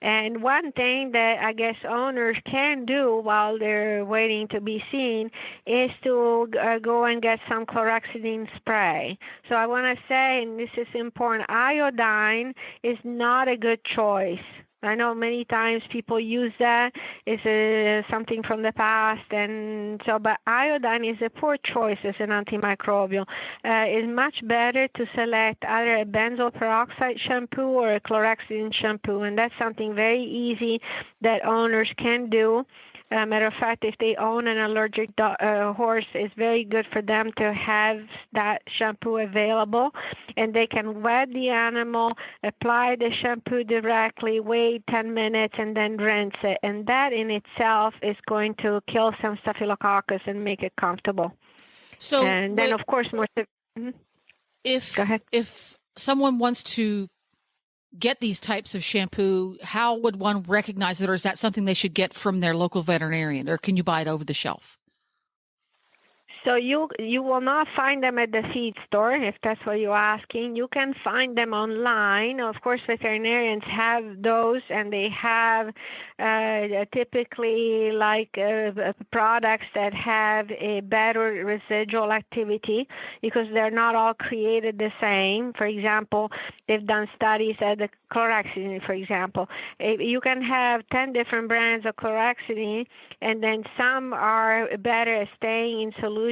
And one thing that I guess owners can do while they're waiting to be seen is to go and get some chlorhexidine spray. So I want to say, and this is important, iodine is not a good choice. I know many times people use that. It's something from the past, but iodine is a poor choice as an antimicrobial. It's much better to select either a benzoyl peroxide shampoo or a chlorhexidine shampoo, and that's something very easy that owners can do. Matter of fact, if they own an allergic horse, it's very good for them to have that shampoo available, and they can wet the animal, apply the shampoo directly, wait 10 minutes, and then rinse it. And that in itself is going to kill some staphylococcus and make it comfortable. So, and then, of course, more. Go ahead. If someone wants to get these types of shampoo, how would one recognize it, or is that something they should get from their local veterinarian, or can you buy it over the shelf? So you will not find them at the feed store, if that's what you're asking. You can find them online. Of course, veterinarians have those, and they have typically like products that have a better residual activity because they're not all created the same. For example, they've done studies at the chlorhexidine, for example. You can have 10 different brands of chlorhexidine, and then some are better at staying in solution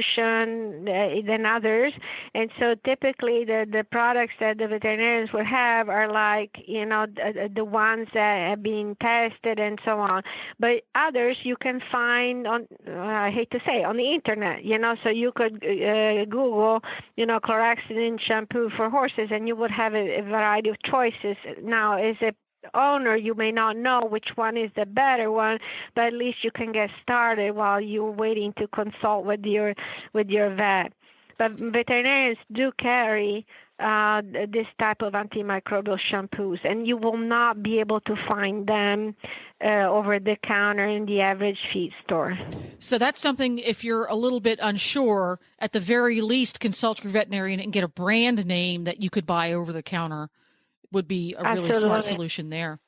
than others. And so typically the products that the veterinarians would have are like, the ones that have been tested and so on. But others you can find on, I hate to say, on the internet, so you could Google, chlorhexidine shampoo for horses, and you would have a variety of choices. Now, as a owner, you may not know which one is the better one, but at least you can get started while you're waiting to consult with your vet. But veterinarians do carry this type of antimicrobial shampoos, and you will not be able to find them over the counter in the average feed store. So that's something, if you're a little bit unsure, at the very least consult your veterinarian and get a brand name that you could buy over the counter would be a really smart solution there.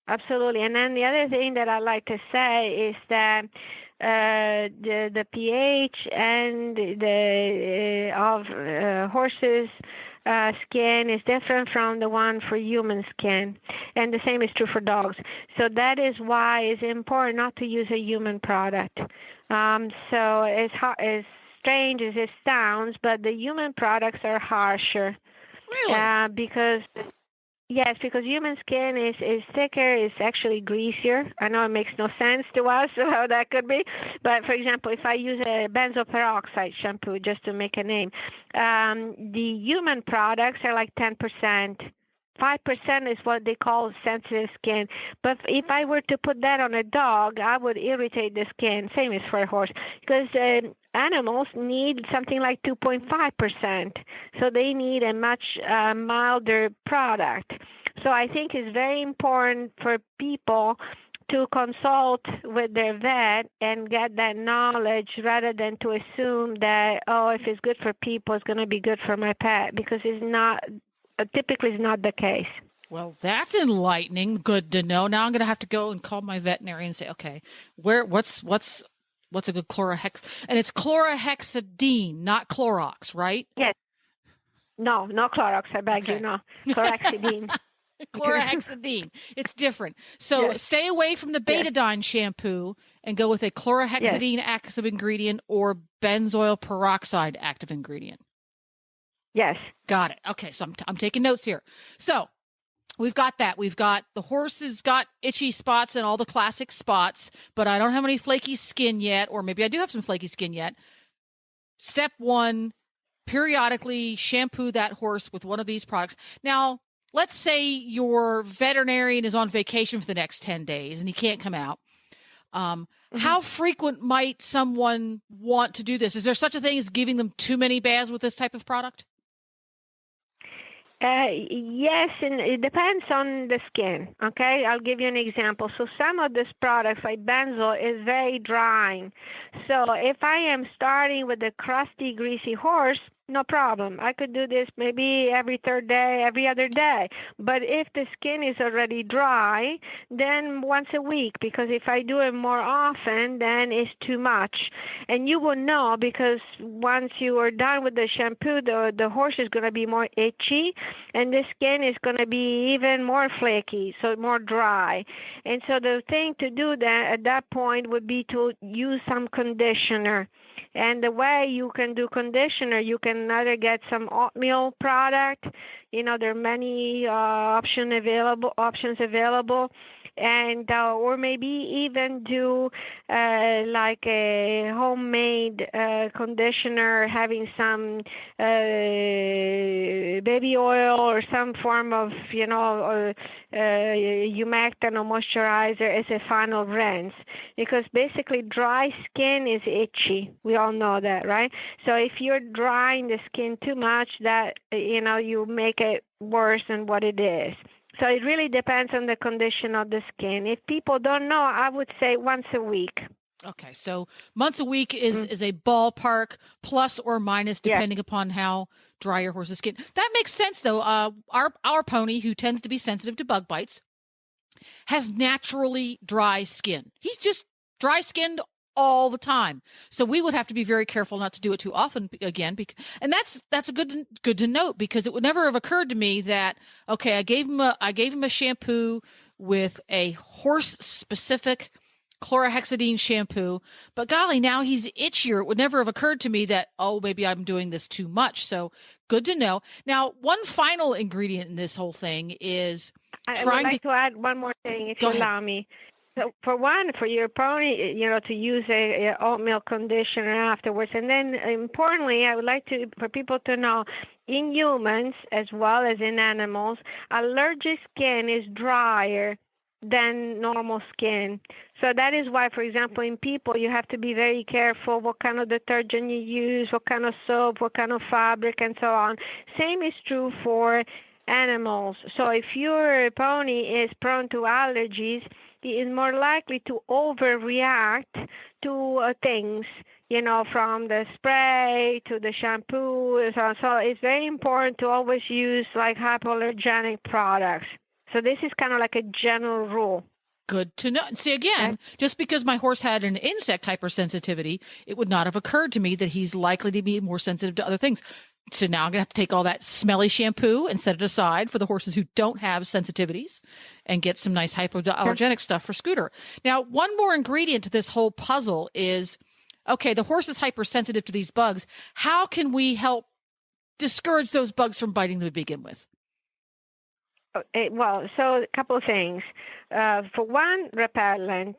Absolutely. And then the other thing that I like to say is that the pH and the of horses' skin is different from the one for human skin, and the same is true for dogs. So that is why it's important not to use a human product. So as strange as it sounds, but the human products are harsher. Really? Because human skin is thicker, it's actually greasier. I know it makes no sense to us how that could be, but for example, if I use a benzoyl peroxide shampoo, just to make a name, the human products are like 10%. 5% is what they call sensitive skin. But if I were to put that on a dog, I would irritate the skin. Same as for a horse, because animals need something like 2.5%. So they need a much milder product. So I think it's very important for people to consult with their vet and get that knowledge rather than to assume that, oh, if it's good for people, it's going to be good for my pet, because it's not. Typically is not the case. Well, that's enlightening. Good to know. Now I'm going to have to go and call my veterinarian and say, okay, what's a good chlorohex? And it's chlorhexidine, not Clorox, right? Yes. No Clorox. I beg you, no. Chlorhexidine. Chlorhexidine. It's different. So stay away from the betadine shampoo and go with a chlorhexidine active ingredient or benzoyl peroxide active ingredient. Yes. Got it. Okay, so I'm taking notes here. So we've got that. We've got the horse has got itchy spots and all the classic spots, but I don't have any flaky skin yet, or maybe I do have some flaky skin yet. Step 1, periodically shampoo that horse with one of these products. Now, let's say your veterinarian is on vacation for the next 10 days and he can't come out. How frequent might someone want to do this? Is there such a thing as giving them too many baths with this type of product? Yes, and it depends on the skin. Okay, I'll give you an example. So some of these products, like benzoyl, is very drying. So if I am starting with a crusty, greasy horse, no problem. I could do this maybe every third day, every other day. But if the skin is already dry, then once a week, because if I do it more often, then it's too much. And you will know, because once you are done with the shampoo, the horse is going to be more itchy, and the skin is going to be even more flaky, so more dry. And so the thing to do then at that point would be to use some conditioner. And the way you can do conditioner, you can either get some oatmeal product. You know, there are many options available. And or maybe even do like a homemade conditioner, having some baby oil or some form of, humectant or moisturizer as a final rinse. Because basically dry skin is itchy. We all know that, right? So if you're drying the skin too much, that, you make it worse than what it is. So it really depends on the condition of the skin. If people don't know, I would say once a week. Okay, so once a week is a ballpark, plus or minus, depending upon how dry your horse's skin. That makes sense, though. Our pony, who tends to be sensitive to bug bites, has naturally dry skin. He's just dry-skinned all the time. So we would have to be very careful not to do it too often again. And that's a good to note, because it would never have occurred to me that, okay, I gave him a shampoo with a horse-specific chlorhexidine shampoo, but golly, now he's itchier. It would never have occurred to me that, oh, maybe I'm doing this too much. So good to know. Now, one final ingredient in this whole thing is I would like to add one more thing, if you allow me. So for your pony, to use a oatmeal conditioner afterwards. And then importantly, I would like for people to know, in humans as well as in animals, allergic skin is drier than normal skin. So that is why, for example, in people, you have to be very careful what kind of detergent you use, what kind of soap, what kind of fabric, and so on. Same is true for animals. So if your pony is prone to allergies, he is more likely to overreact to things, from the spray to the shampoo and so on. So it's very important to always use like hypoallergenic products. So this is kind of like a general rule. Good to know. See, again, just because my horse had an insect hypersensitivity, it would not have occurred to me that he's likely to be more sensitive to other things. So now I'm going to have to take all that smelly shampoo and set it aside for the horses who don't have sensitivities and get some nice hypoallergenic stuff for Scooter. Now, one more ingredient to this whole puzzle is, okay, the horse is hypersensitive to these bugs. How can we help discourage those bugs from biting them to begin with? Well, so a couple of things. For one, repellent.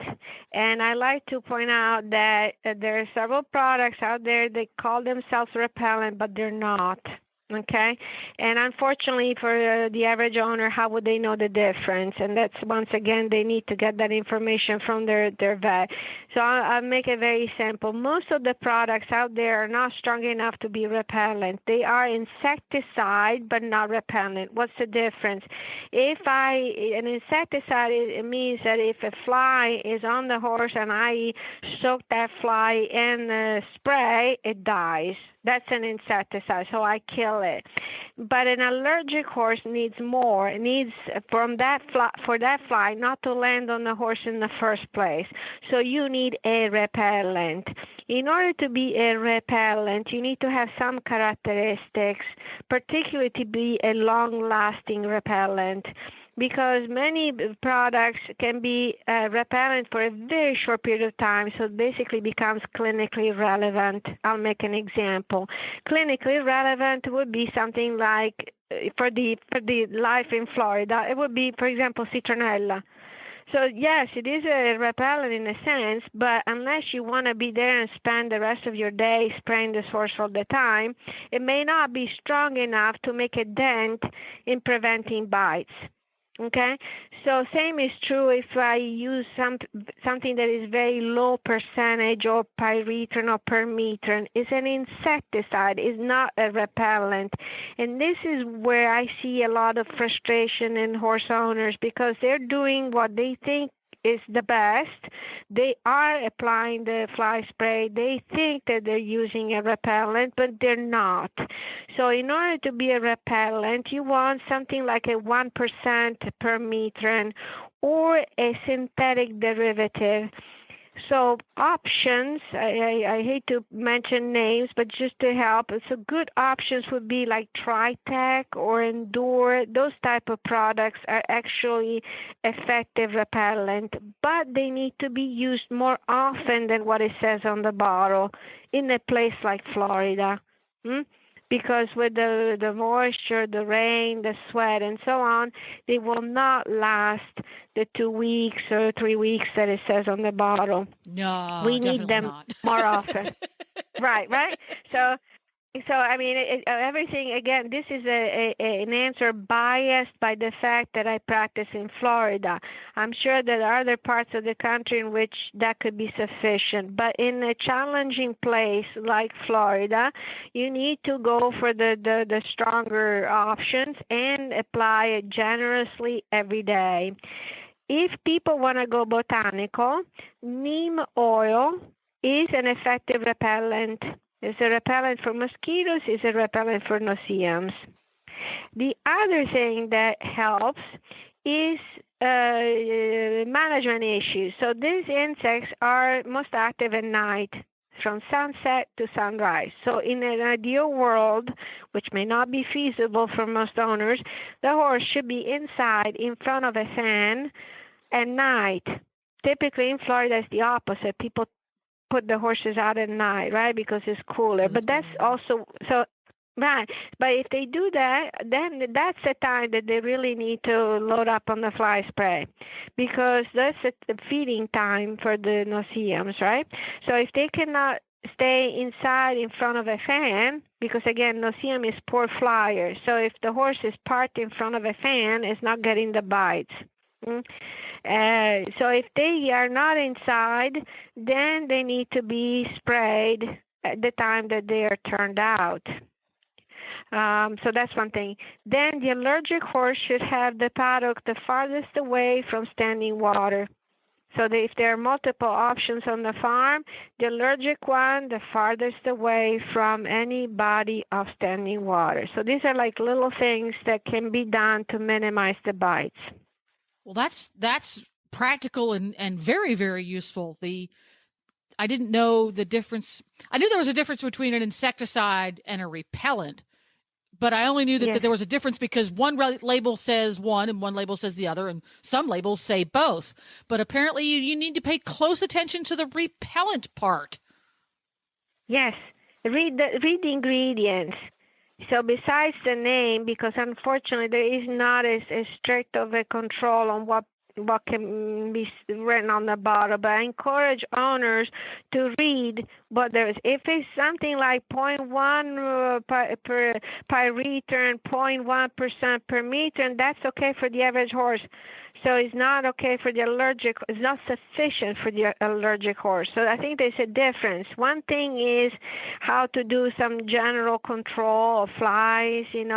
And I like to point out that there are several products out there that call themselves repellent, but they're not. Okay. And unfortunately for the average owner, how would they know the difference? And that's, once again, they need to get that information from their vet. So I'll make it very simple. Most of the products out there are not strong enough to be repellent. They are insecticide, but not repellent. What's the difference? An insecticide, it means that if a fly is on the horse and I soak that fly in spray, it dies. That's an insecticide, so I kill it. But an allergic horse needs more. It needs for that fly not to land on the horse in the first place. So you need a repellent. In order to be a repellent, you need to have some characteristics, particularly to be a long-lasting repellent, because many products can be repellent for a very short period of time, so it basically becomes clinically relevant. I'll make an example. Clinically relevant would be something like, for the life in Florida, it would be, for example, citronella. So yes, it is a repellent in a sense, but unless you want to be there and spend the rest of your day spraying the horse all the time, it may not be strong enough to make a dent in preventing bites. Okay, so same is true if I use something that is very low percentage, or pyrethrin or permethrin. It's an insecticide, it's not a repellent. And this is where I see a lot of frustration in horse owners, because they're doing what they think is the best. They are applying the fly spray. They think that they're using a repellent, but they're not. So in order to be a repellent, you want something like a 1% permethrin or a synthetic derivative. So options, I hate to mention names, but just to help, so good options would be like Tack or Endure. Those type of products are actually effective repellent, but they need to be used more often than what it says on the bottle in a place like Florida. Because with the moisture, the rain, the sweat, and so on, they will not last the 2 weeks or 3 weeks that it says on the bottle. No, we need them not. more often. Right. So I mean, everything, again, this is an answer biased by the fact that I practice in Florida. I'm sure there are other parts of the country in which that could be sufficient. But in a challenging place like Florida, you need to go for the stronger options and apply it generously every day. If people want to go botanical, neem oil is an effective repellent. It's a repellent for mosquitoes, it's a repellent for no-see-ums. The other thing that helps is management issues. So these insects are most active at night, from sunset to sunrise. So in an ideal world, which may not be feasible for most owners, the horse should be inside in front of a fan at night. Typically in Florida, it's the opposite. People put the horses out at night, right? Because it's cooler. But that's also, so, right. But if they do that, then that's the time that they really need to load up on the fly spray, because that's the feeding time for the no-see-ums, right? So if they cannot stay inside in front of a fan, because again, no-see-um is poor flyer. So if the horse is parked in front of a fan, it's not getting the bites. So if they are not inside, then they need to be sprayed at the time that they are turned out. So that's one thing. Then the allergic horse should have the paddock the farthest away from standing water. So if there are multiple options on the farm, the allergic one, the farthest away from any body of standing water. So these are like little things that can be done to minimize the bites. Well, that's practical and very, very useful. I didn't know the difference. I knew there was a difference between an insecticide and a repellent, but I only knew that there was a difference because one label says one and one label says the other, and some labels say both. But apparently you need to pay close attention to the repellent part. Yes. Read the ingredients. So besides the name, because unfortunately there is not as strict of a control on what can be written on the bottle, but I encourage owners to read what there is. If it's something like 0.1 per liter, 0.1% per meter, and that's okay for the average horse. So it's not okay for the allergic, it's not sufficient for the allergic horse. So I think there's a difference. One thing is how to do some general control of flies, and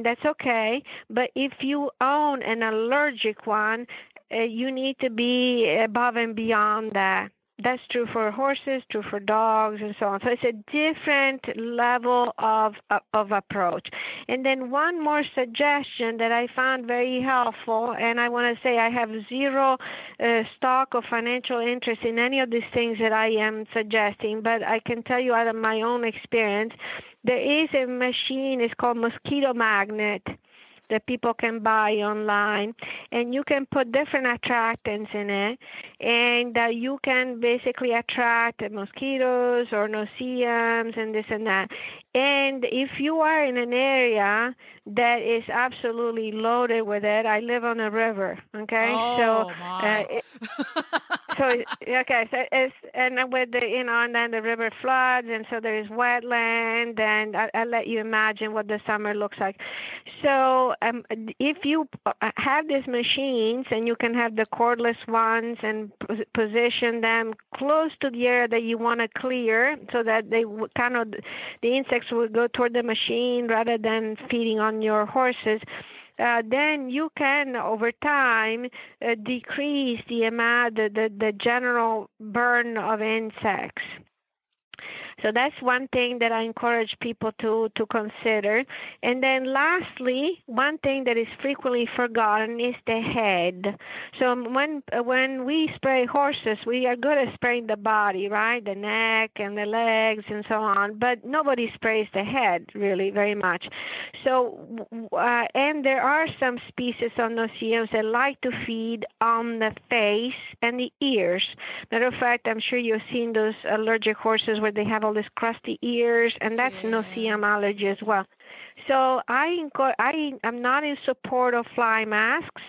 that's okay. But if you own an allergic one, you need to be above and beyond that. That's true for horses, true for dogs, and so on. So it's a different level of approach. And then one more suggestion that I found very helpful, and I want to say I have zero stock of financial interest in any of these things that I am suggesting, but I can tell you out of my own experience, there is a machine, it's called Mosquito Magnet, that people can buy online, and you can put different attractants in it, and you can basically attract mosquitoes or no-see-ums and this and that. And if you are in an area that is absolutely loaded with it, I live on a river, okay? Oh, So it's, and with the, and then the river floods, and so there is wetland, and I'll let you imagine what the summer looks like. So if you have these machines, and you can have the cordless ones and position them close to the area that you want to clear, so that they the insects will go toward the machine rather than feeding on your horses. Then you can, over time, decrease the amount, the general burn of insects. So that's one thing that I encourage people to consider. And then lastly, one thing that is frequently forgotten is the head. So when we spray horses, we are good at spraying the body, right? The neck and the legs and so on, but nobody sprays the head really very much. So, and there are some species of no-see-ums that like to feed on the face and the ears. Matter of fact, I'm sure you've seen those allergic horses where they have all these crusty ears, and that's no-see-um allergy as well. So I'm not in support of fly masks,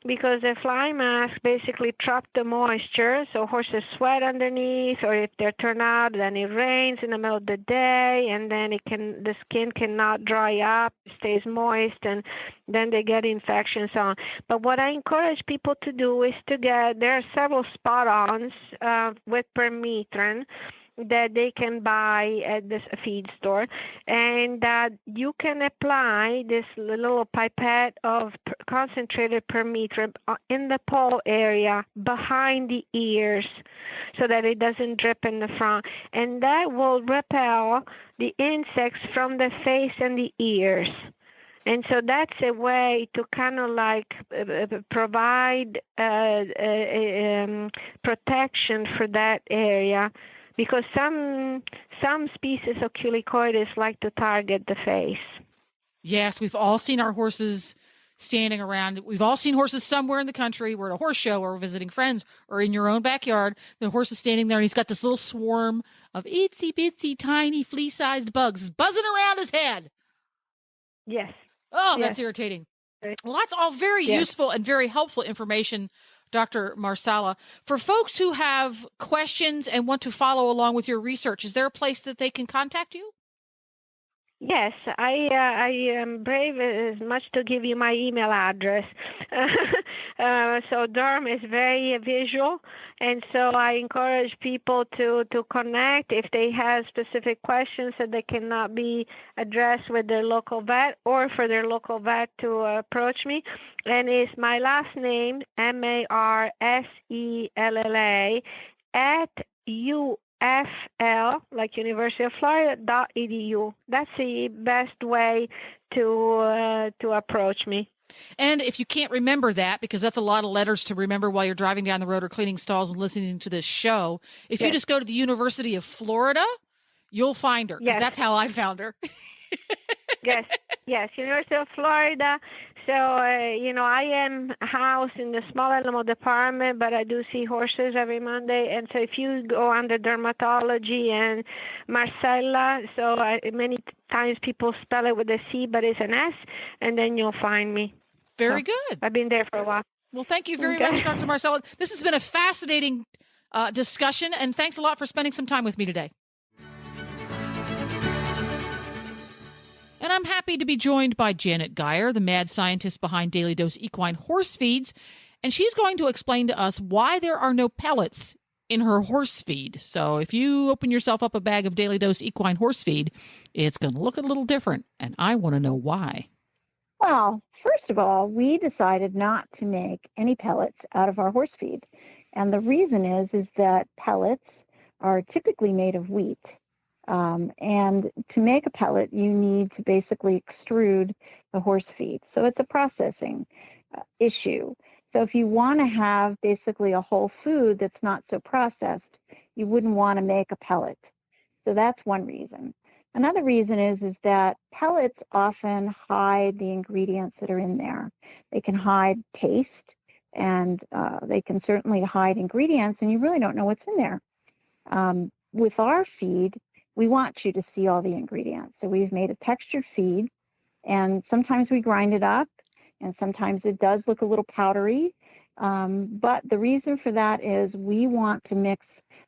because the fly mask basically trap the moisture, so horses sweat underneath, or if they're turned out, then it rains in the middle of the day, and then the skin cannot dry up, stays moist, and then they get infections on. But what I encourage people to do is there are several spot-ons with permethrin that they can buy at this feed store, and that you can apply this little pipette of concentrated permethrin in the paw area behind the ears, so that it doesn't drip in the front, and that will repel the insects from the face and the ears. And so that's a way to kind of like provide protection for that area, because some species of culicoides like to target the face. Yes, we've all seen our horses standing around. We've all seen horses somewhere in the country. We're at a horse show or visiting friends or in your own backyard. The horse is standing there, and he's got this little swarm of itsy-bitsy, tiny, flea-sized bugs buzzing around his head. Yes. Oh, that's irritating. Well, that's all very useful and very helpful information, Dr. Marsella. For folks who have questions and want to follow along with your research, is there a place that they can contact you? Yes, I am brave as much to give you my email address. So Derm is very visual, and so I encourage people to connect if they have specific questions that they cannot be addressed with their local vet, or for their local vet to approach me. And it's my last name, Marsella, at UFL, like University of Florida, .edu. That's the best way to approach me. And if you can't remember that, because that's a lot of letters to remember while you're driving down the road or cleaning stalls and listening to this show, if you just go to the University of Florida, you'll find her, because that's how I found her. Yes, University of Florida. So, I am housed in the small animal department, but I do see horses every Monday. And so if you go under dermatology and Marsella, so many times people spell it with a C, but it's an S, and then you'll find me. Very good. I've been there for a while. Well, thank you very much, Dr. Marsella. This has been a fascinating discussion, and thanks a lot for spending some time with me today. And I'm happy to be joined by Janet Geyer, the mad scientist behind Daily Dose Equine Horse Feeds, and she's going to explain to us why there are no pellets in her horse feed. So if you open yourself up a bag of Daily Dose Equine Horse Feed, it's going to look a little different, and I want to know why. Well, first of all, we decided not to make any pellets out of our horse feed. And the reason is that pellets are typically made of wheat. And to make a pellet, you need to basically extrude the horse feed. So it's a processing issue. So if you want to have basically a whole food that's not so processed, you wouldn't want to make a pellet. So that's one reason. Another reason is that pellets often hide the ingredients that are in there. They can hide taste, and they can certainly hide ingredients, and you really don't know what's in there. With our feed, we want you to see all the ingredients. So we've made a textured feed, and sometimes we grind it up, and sometimes it does look a little powdery. But the reason for that is we want to mix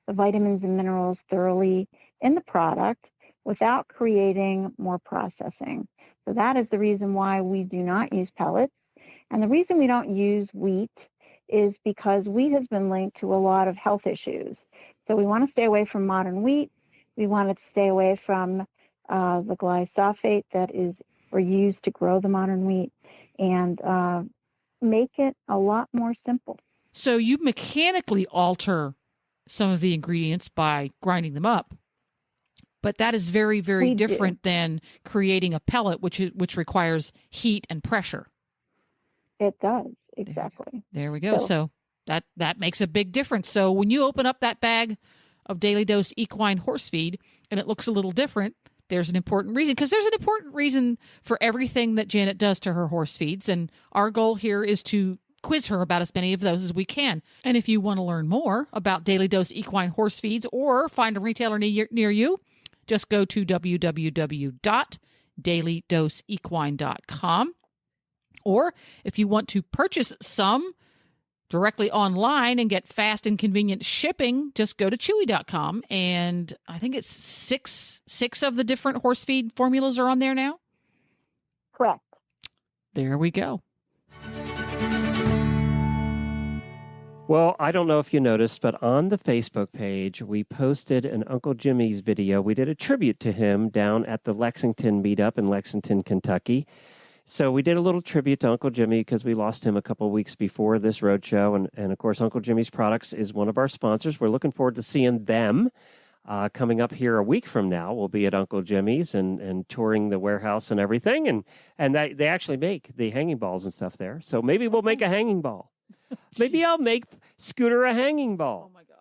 the vitamins and minerals thoroughly in the product without creating more processing. So that is the reason why we do not use pellets. And the reason we don't use wheat is because wheat has been linked to a lot of health issues. So we want to stay away from modern wheat. We wanted to stay away from the glyphosate that is used to grow the modern wheat, and make it a lot more simple. So you mechanically alter some of the ingredients by grinding them up, but that is very, very different than creating a pellet, which requires heat and pressure. It does, exactly. There we go. So that makes a big difference. So when you open up that bag of Daily Dose Equine Horse Feed and it looks a little different, there's an important reason, because there's an important reason for everything that Janet does to her horse feeds. And our goal here is to quiz her about as many of those as we can. And if you want to learn more about Daily Dose Equine Horse Feeds or find a retailer near you, just go to www.dailydoseequine.com. Or if you want to purchase some directly online and get fast and convenient shipping, just go to chewy.com. And I think it's six of the different horse feed formulas are on there now. Correct. There we go. Well, I don't know if you noticed, but on the Facebook page, we posted an Uncle Jimmy's video. We did a tribute to him down at the Lexington meetup in Lexington, Kentucky. So we did a little tribute to Uncle Jimmy because we lost him a couple of weeks before this roadshow. And of course, Uncle Jimmy's Products is one of our sponsors. We're looking forward to seeing them coming up here a week from now. We'll be at Uncle Jimmy's and touring the warehouse and everything. And they actually make the hanging balls and stuff there. So maybe we'll make a hanging ball. Maybe I'll make Scooter a hanging ball. Oh, my gosh.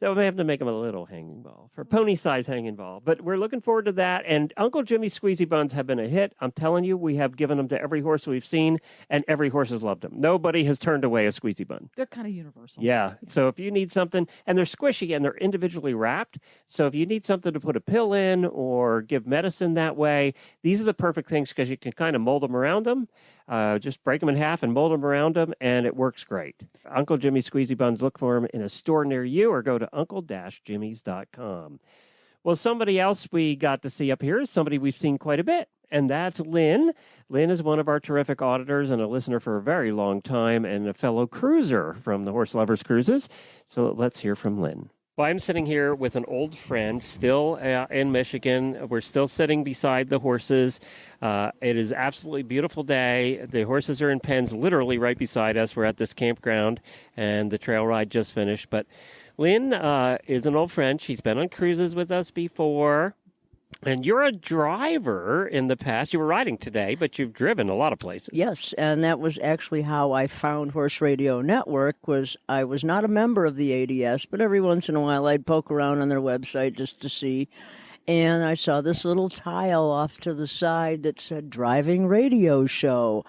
So we may have to make him a little hanging ball, for pony-size hanging ball. But we're looking forward to that. And Uncle Jimmy's Squeezy Buns have been a hit. I'm telling you, we have given them to every horse we've seen, and every horse has loved them. Nobody has turned away a Squeezy Bun. They're kind of universal. Yeah. So if you need something, and they're squishy, and they're individually wrapped. So if you need something to put a pill in or give medicine that way, these are the perfect things because you can kind of mold them around them. Just break them in half and mold them around them, and it works great. Uncle Jimmy's Squeezy Buns, look for them in a store near you or go to uncle-jimmys.com. Well, somebody else we got to see up here is somebody we've seen quite a bit, and that's Lynn. Lynn is one of our terrific auditors and a listener for a very long time and a fellow cruiser from the Horse Lovers Cruises. So let's hear from Lynn. Well, I'm sitting here with an old friend still in Michigan. We're still sitting beside the horses. It is absolutely beautiful day. The horses are in pens literally right beside us. We're at this campground, and the trail ride just finished. But Lynn is an old friend. She's been on cruises with us before. And you're a driver in the past. You were riding today, but you've driven a lot of places. Yes, and that was actually how I found Horse Radio Network. I was not a member of the ADS, but every once in a while I'd poke around on their website just to see. And I saw this little tile off to the side that said Driving Radio Show.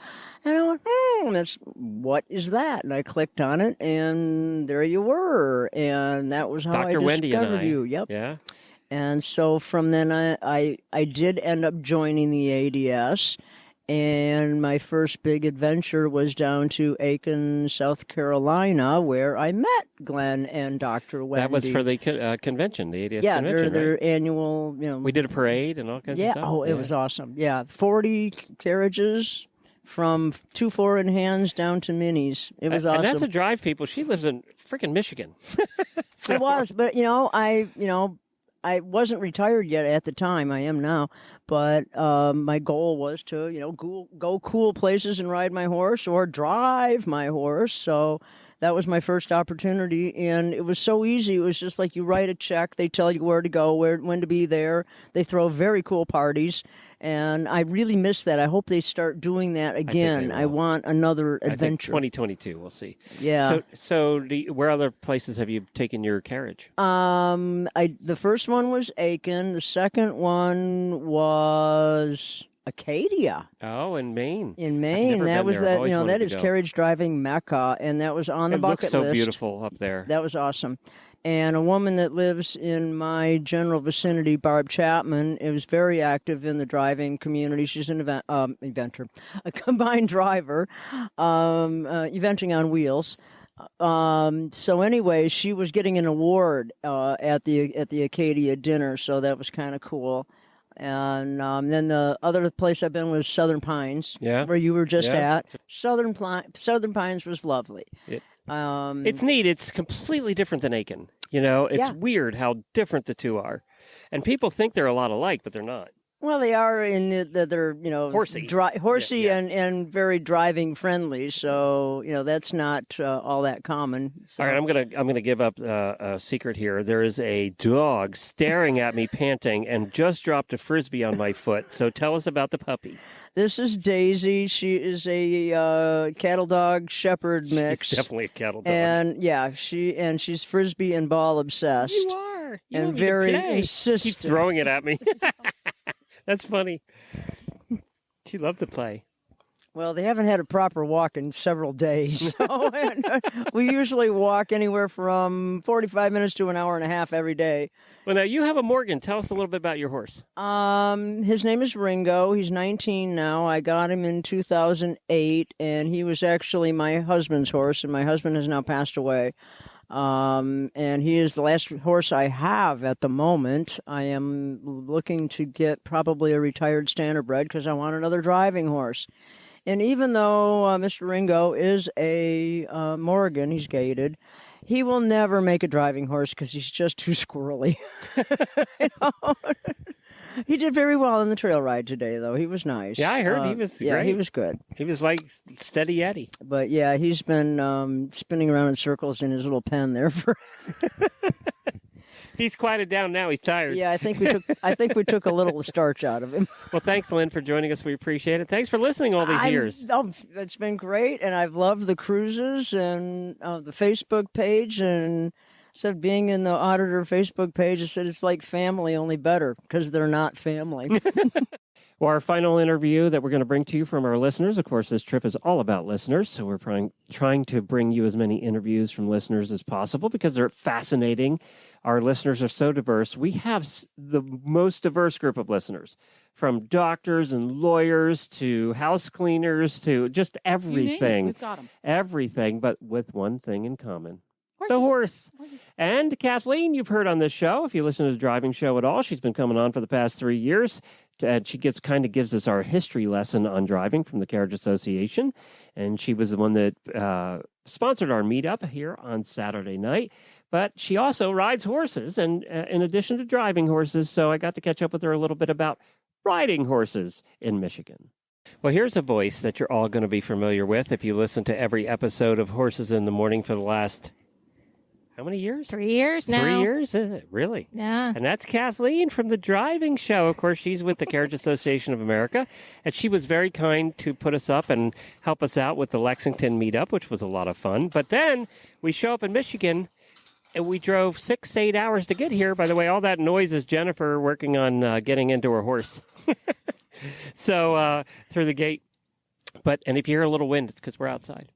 And I went, what is that? And I clicked on it, and there you were. And that was how Dr. I Wendy discovered and I. you. Yep. Yeah. And so from then I did end up joining the ADS, and my first big adventure was down to Aiken, South Carolina, where I met Glenn and Dr. Wendy. That was for the convention, the ADS convention, their right? Annual, We did a parade and all kinds of stuff. Oh, it was awesome. Yeah, 40 carriages from 2 4-in-hands down to minis. It was awesome. And that's a drive, people. She lives in freaking Michigan. It was, but I wasn't retired yet at the time. I am now, but my goal was to, go cool places and ride my horse or drive my horse. So that was my first opportunity, and it was so easy. It was just like you write a check, they tell you where to go, when to be there. They throw very cool parties, and I really miss that. I hope they start doing that again. I want another adventure. I think 2022, we'll see. Yeah. So where other places have you taken your carriage? The first one was Aiken. The second one was Acadia. Oh, in Maine. In Maine. That was that, that is carriage driving Mecca, and that was on the bucket list. It looks so beautiful up there. That was awesome. And a woman that lives in my general vicinity, Barb Chapman, is very active in the driving community. She's an eventer, a combined driver, eventing on wheels. So anyway, she was getting an award at the Acadia dinner, so that was kind of cool. And then the other place I've been was Southern Pines, where you were just at. Southern Pines was lovely. It's neat. It's completely different than Aiken. It's weird how different the two are. And people think they're a lot alike, but they're not. Well, they are in that they're, horsey and very driving friendly. So, that's not all that common. So. All right, I'm gonna give up a secret here. There is a dog staring at me, panting, and just dropped a Frisbee on my foot. So tell us about the puppy. This is Daisy. She is a cattle dog shepherd mix. She's definitely a cattle dog. And she's Frisbee and ball obsessed. You are. You and very insistent. Keep throwing it at me. That's funny. She loved to play. Well, they haven't had a proper walk in several days. So we usually walk anywhere from 45 minutes to an hour and a half every day. Well, now you have a Morgan. Tell us a little bit about your horse. His name is Ringo. He's 19 now. I got him in 2008, and he was actually my husband's horse, and my husband has now passed away. And he is the last horse I have at the moment. I am looking to get probably a retired standardbred because I want another driving horse. And even though Mr. Ringo is a Morgan, he's gated, he will never make a driving horse because he's just too squirrely. He did very well in the trail ride today, though. He was nice. Yeah, I heard he was great. Yeah, he was good. He was like steady Eddie. But yeah, he's been spinning around in circles in his little pen there for. He's quieted down now. He's tired. Yeah, I think we took a little starch out of him. Well, thanks, Lynn, for joining us. We appreciate it. Thanks for listening all these years. It's been great, and I've loved the cruises and the Facebook page, and said being in the auditor Facebook page, I said it's like family, only better, because they're not family. Well, our final interview that we're going to bring to you from our listeners, of course, this trip is all about listeners, so we're trying to bring you as many interviews from listeners as possible because they're fascinating. Our listeners are so diverse. We have the most diverse group of listeners, from doctors and lawyers to house cleaners to just everything. We've got them. Everything, but with one thing in common. the horse. And Kathleen, you've heard on this show, if you listen to the driving show at all, she's been coming on for the past 3 years. And she gives us our history lesson on driving from the Carriage Association. And she was the one that sponsored our meetup here on Saturday night. But she also rides horses, and in addition to driving horses, so I got to catch up with her a little bit about riding horses in Michigan. Well, here's a voice that you're all going to be familiar with if you listen to every episode of Horses in the Morning for the last... How many years? 3 years now. 3 years, is it? Really? Yeah. And that's Kathleen from the driving show. Of course, she's with the Carriage Association of America. And she was very kind to put us up and help us out with the Lexington meetup, which was a lot of fun. But then we show up in Michigan, and we drove 6-8 hours to get here. By the way, all that noise is Jennifer working on getting into her horse. So through the gate. And if you hear a little wind, it's because we're outside.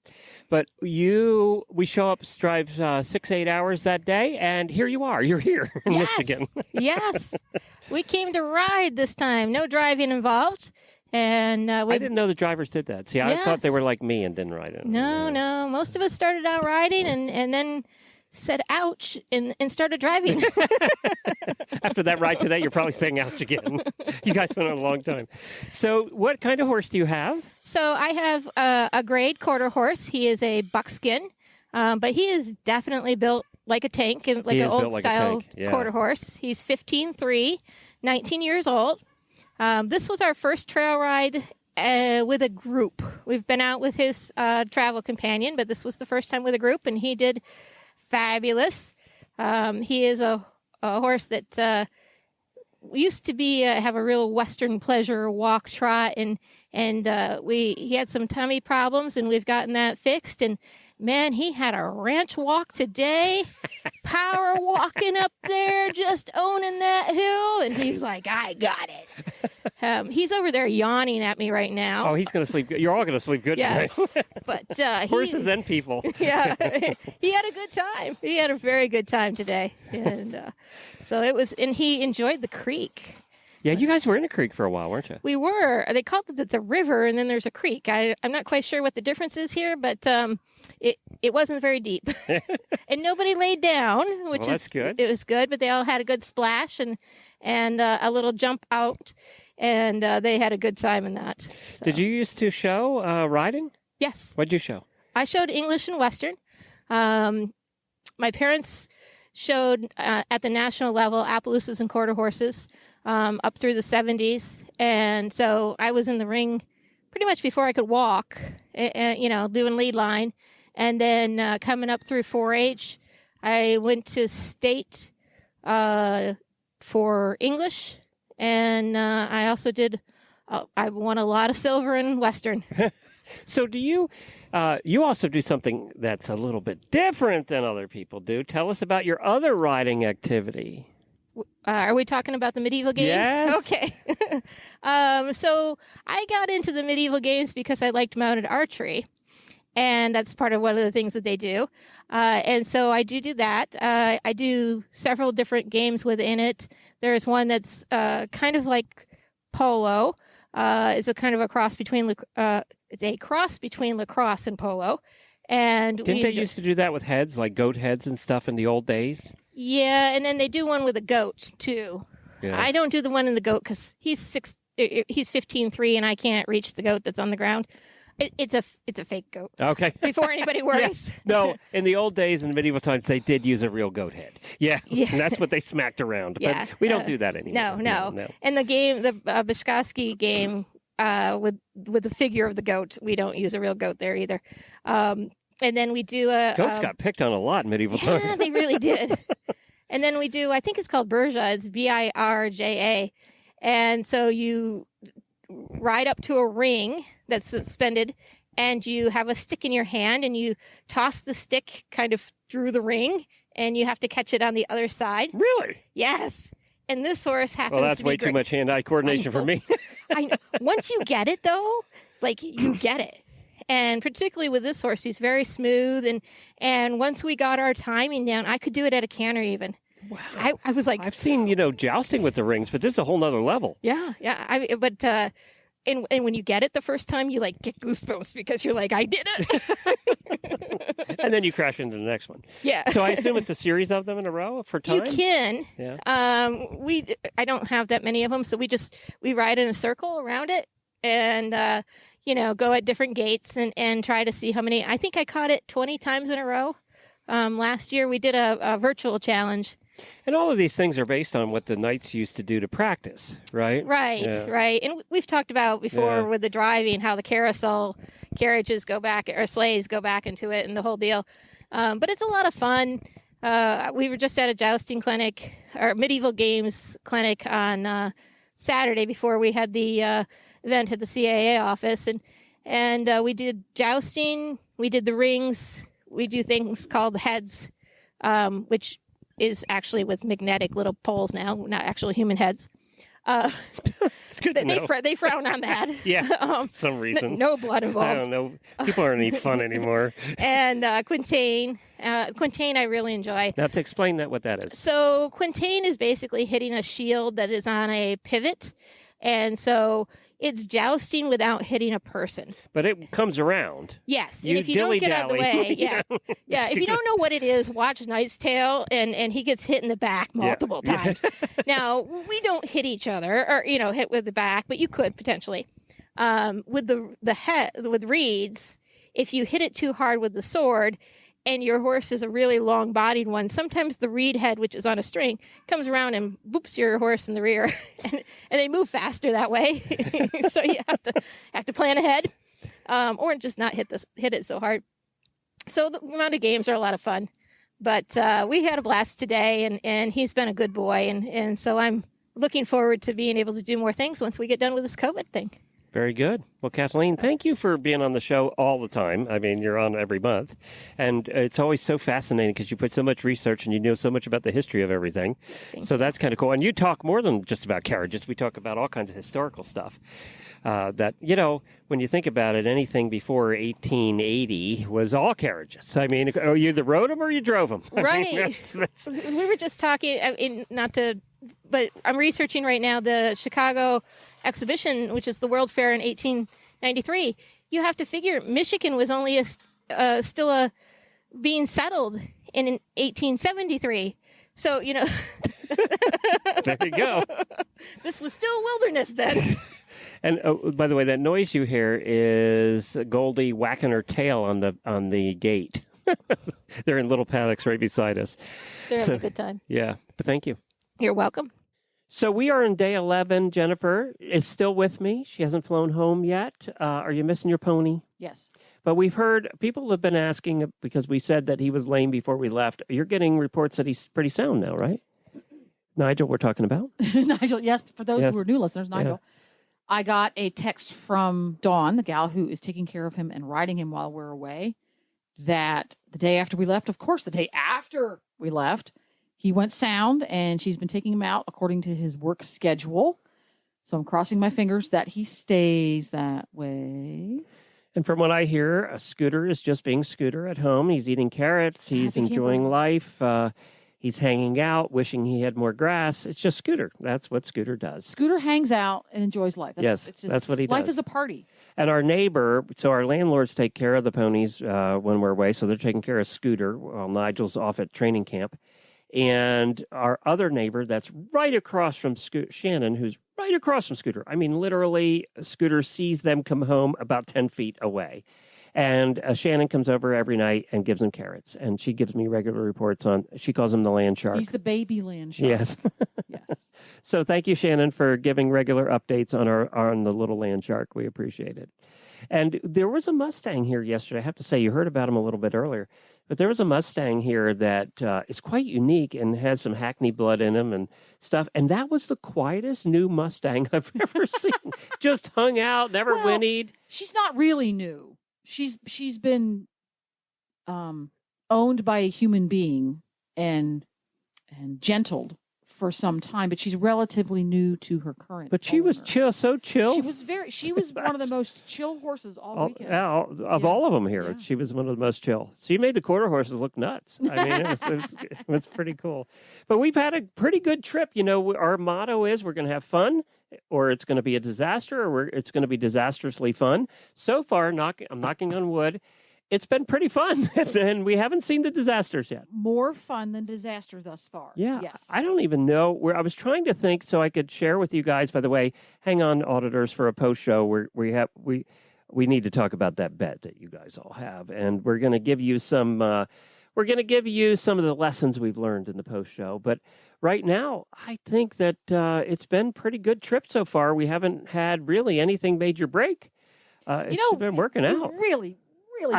But we show up, drive 6-8 hours that day, and here you are. You're here in Michigan. Yes. We came to ride this time. No driving involved. And I didn't know the drivers did that. See, I thought they were like me and didn't ride it. No. Most of us started out riding and then said ouch and started driving. After that ride today, you're probably saying ouch again. You guys went on a long time. So what kind of horse do you have? So I have a grade quarter horse. He is a buckskin, but he is definitely built like a tank and like an old style quarter horse. He's 15'3", 19 years old. This was our first trail ride with a group. We've been out with his travel companion, but this was the first time with a group, and he did fabulous. He is a horse that used to be have a real Western pleasure walk trot, and he had some tummy problems, and we've gotten that fixed. And man, he had a ranch walk today, power walking up there, just owning that hill, and he was like, "I got it." He's over there yawning at me right now. Oh, he's going to sleep good. You're all going to sleep good yes. tonight. But horses and people. Yeah, he had a good time. He had a very good time today, and so it was. And he enjoyed the creek. Yeah, you guys were in a creek for a while, weren't you? We were. They called it the river, and then there's a creek. I'm not quite sure what the difference is here, but it wasn't very deep, and nobody laid down, which that's good. It was good, but they all had a good splash and a little jump out, and they had a good time in that. So. Did you used to show riding? Yes. What'd you show? I showed English and Western. My parents showed at the national level Appaloosas and quarter horses up through the 70s, and so I was in the ring pretty much before I could walk, doing lead line. And then coming up through 4-H, I went to state for English, and I also I won a lot of silver in Western. So do you also do something that's a little bit different than other people do. Tell us about your other riding activity. Are we talking about the medieval games? Yes. Okay. So I got into the medieval games because I liked mounted archery. And that's part of one of the things that they do. And so I do that. I do several different games within it. There's one that's kind of like polo. It's a kind of a cross between lacrosse and polo. And didn't they used to do that with heads, like goat heads and stuff in the old days? Yeah, and then they do one with a goat too. Yeah. I don't do the one in the goat because he's 15'3", and I can't reach the goat that's on the ground. It's a fake goat. Okay. Before anybody worries. Yeah. No, in the old days, in the medieval times, they did use a real goat head. Yeah. And that's what they smacked around. But we don't do that anymore. No. And the game, the Bishkovsky game with the figure of the goat, we don't use a real goat there either. And then we do goats got picked on a lot in medieval times. Yeah, they really did. And then we do, I think it's called Birja. It's Birja. And so you ride up to a ring that's suspended, and you have a stick in your hand, and you toss the stick kind of through the ring, and you have to catch it on the other side. Really? Yes. And this horse happens to be Well, that's way too much hand-eye coordination for me. I know. Once you get it, though, you get it. And particularly with this horse, he's very smooth. And once we got our timing down, I could do it at a canter even. Wow. I was like... I've seen, jousting with the rings, but this is a whole nother level. Yeah. And when you get it the first time, you get goosebumps because you're like, I did it. And then you crash into the next one. Yeah. So I assume it's a series of them in a row for time? You can. Yeah. I don't have that many of them, so we ride in a circle around it and, go at different gates and try to see how many. I think I caught it 20 times in a row. Last year we did a virtual challenge. And all of these things are based on what the knights used to do to practice, right? Right, Yeah. right. And we've talked about before with the driving, how the carousel carriages go back, or sleighs go back into it and the whole deal. But it's a lot of fun. We were just at a jousting clinic, or medieval games clinic on Saturday before we had the event at the CAA office. And we did jousting, we did the rings, we do things called heads, which is actually with magnetic little poles now, not actual human heads. It's good to know. They frown on that. Yeah, for some reason. No blood involved. I don't know. People aren't any fun anymore. And Quintain. Quintain I really enjoy. Now, to explain what that is. So Quintain is basically hitting a shield that is on a pivot. And so it's jousting without hitting a person. But it comes around. Yes. And if you don't get out of the way, yeah. If you don't know what it is, watch Knight's Tale, and he gets hit in the back multiple times. Now, we don't hit each other or, hit with the back, but you could potentially. With the head, with reeds, if you hit it too hard with the sword, and your horse is a really long-bodied one, sometimes the reed head, which is on a string, comes around and boops your horse in the rear, and they move faster that way. So you have to plan ahead, or just not hit it so hard. So the amount of games are a lot of fun, but we had a blast today, and he's been a good boy, and so I'm looking forward to being able to do more things once we get done with this COVID thing. Very good. Well, Kathleen, thank you for being on the show all the time. I mean, you're on every month. And it's always so fascinating because you put so much research and you know so much about the history of everything. So that's kind of cool. And you talk more than just about carriages. We talk about all kinds of historical stuff that, when you think about it, anything before 1880 was all carriages. I mean, you either rode them or you drove them. Right. That's... We were just talking, but I'm researching right now the Chicago exhibition, which is the World's Fair in 1893. You have to figure Michigan was only still being settled in 1873. So, There you go. This was still wilderness then. And by the way, that noise you hear is Goldie whacking her tail on the gate. They're in little paddocks right beside us. They're having a good time. Yeah, but thank you. You're welcome. So we are in day 11. Jennifer is still with me. She hasn't flown home yet. Are you missing your pony? Yes. But we've heard people have been asking because we said that he was lame before we left. You're getting reports that he's pretty sound now, right? Nigel, we're talking about? Nigel, yes. For those who are new listeners, Nigel. Yeah. I got a text from Dawn, the gal who is taking care of him and riding him while we're away, that the day after we left, of course, the day after we left, he went sound, and she's been taking him out according to his work schedule. So I'm crossing my fingers that he stays that way. And from what I hear, Scooter is just being Scooter at home. He's eating carrots. He's enjoying life. He's hanging out, wishing he had more grass. It's just Scooter. That's what Scooter does. Scooter hangs out and enjoys life. That's what he does. Life is a party. And our neighbor, so our landlords take care of the ponies when we're away. So they're taking care of Scooter while Nigel's off at training camp. And our other neighbor that's right across from Shannon, who's right across from Scooter. I mean, literally, Scooter sees them come home about 10 feet away. And Shannon comes over every night and gives him carrots. And she gives me regular reports she calls him the land shark. He's the baby land shark. Yes. Yes. So thank you, Shannon, for giving regular updates on the little land shark. We appreciate it. And there was a Mustang here yesterday. I have to say, you heard about him a little bit earlier. But there was a Mustang here that is quite unique and has some Hackney blood in him and stuff. And that was the quietest new Mustang I've ever seen. Just hung out, never whinnied. She's not really new. She's been owned by a human being and gentled for some time, but she's relatively new to her current. But she was chill, so chill. She was one of the most chill horses all weekend. Of all of them here, she was one of the most chill. She made the quarter horses look nuts. I mean, it was pretty cool. But we've had a pretty good trip. Our motto is we're going to have fun, or it's going to be a disaster, or it's going to be disastrously fun. So far, I'm knocking on wood. it's been pretty fun, and we haven't seen the disasters yet. More fun than disaster thus far. Yeah. Yes. I don't even know where I was trying to think so I could share with you guys. By the way, hang on, auditors, for a post show where we need to talk about that bet that you guys all have, and we're going to give you some. We're going to give you some of the lessons we've learned in the post show. But right now, I think that it's been a pretty good trip so far. We haven't had really anything major break. It's been working out. Really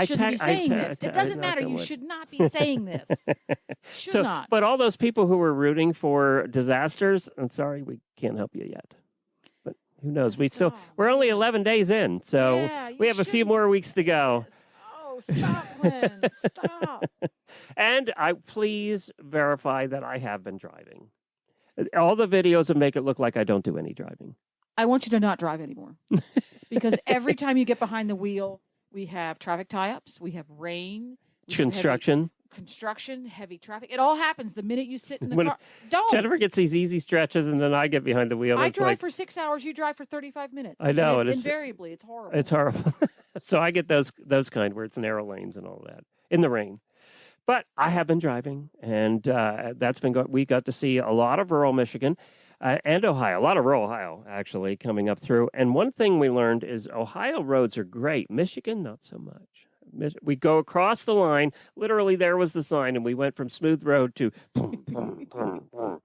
shouldn't be saying this. It doesn't matter. You should not be saying this. Should not. But all those people who were rooting for disasters, I'm sorry, we can't help you yet. But who knows? We're only 11 days in, so we have a few more weeks to go. Oh, stop, Lynn. Stop. And please verify that I have been driving. All the videos will make it look like I don't do any driving. I want you to not drive anymore. Because every time you get behind the wheel, we have traffic tie-ups, we have rain. Construction, heavy traffic. It all happens the minute you sit in the car. Don't. Jennifer gets these easy stretches, and then I get behind the wheel. I drive for 6 hours. You drive for 35 minutes. I know. And invariably, it's horrible. It's horrible. So I get those kind where it's narrow lanes and all that in the rain. But I have been driving, and that's been good. We got to see a lot of rural Michigan and Ohio, a lot of rural Ohio, actually, coming up through. And one thing we learned is Ohio roads are great. Michigan, not so much. We go across the line. Literally, there was the sign, and we went from smooth road to boom, boom, boom, boom.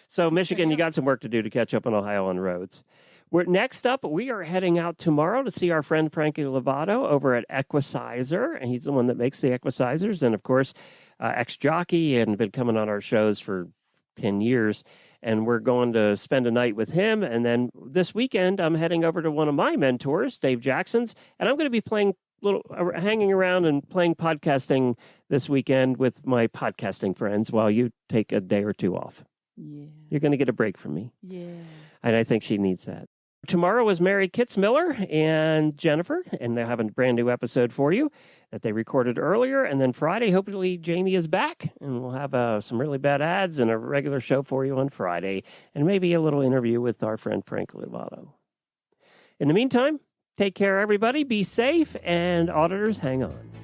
So, Michigan, you got some work to do to catch up on Ohio on roads. Next up, we are heading out tomorrow to see our friend Frankie Lovato over at Equicizer, and he's the one that makes the Equicizers, and of course, ex-jockey, and been coming on our shows for 10 years. And we're going to spend a night with him. And then this weekend, I'm heading over to one of my mentors, Dave Jackson's, and I'm going to be hanging around and playing podcasting this weekend with my podcasting friends while you take a day or two off. Yeah. You're going to get a break from me. Yeah. And I think she needs that. Tomorrow is Mary Kitzmiller and Jennifer, and they'll have a brand new episode for you that they recorded earlier. And then Friday, hopefully, Jamie is back, and we'll have some really bad ads and a regular show for you on Friday, and maybe a little interview with our friend Frank Lovato. In the meantime, take care, everybody. Be safe, and auditors, hang on.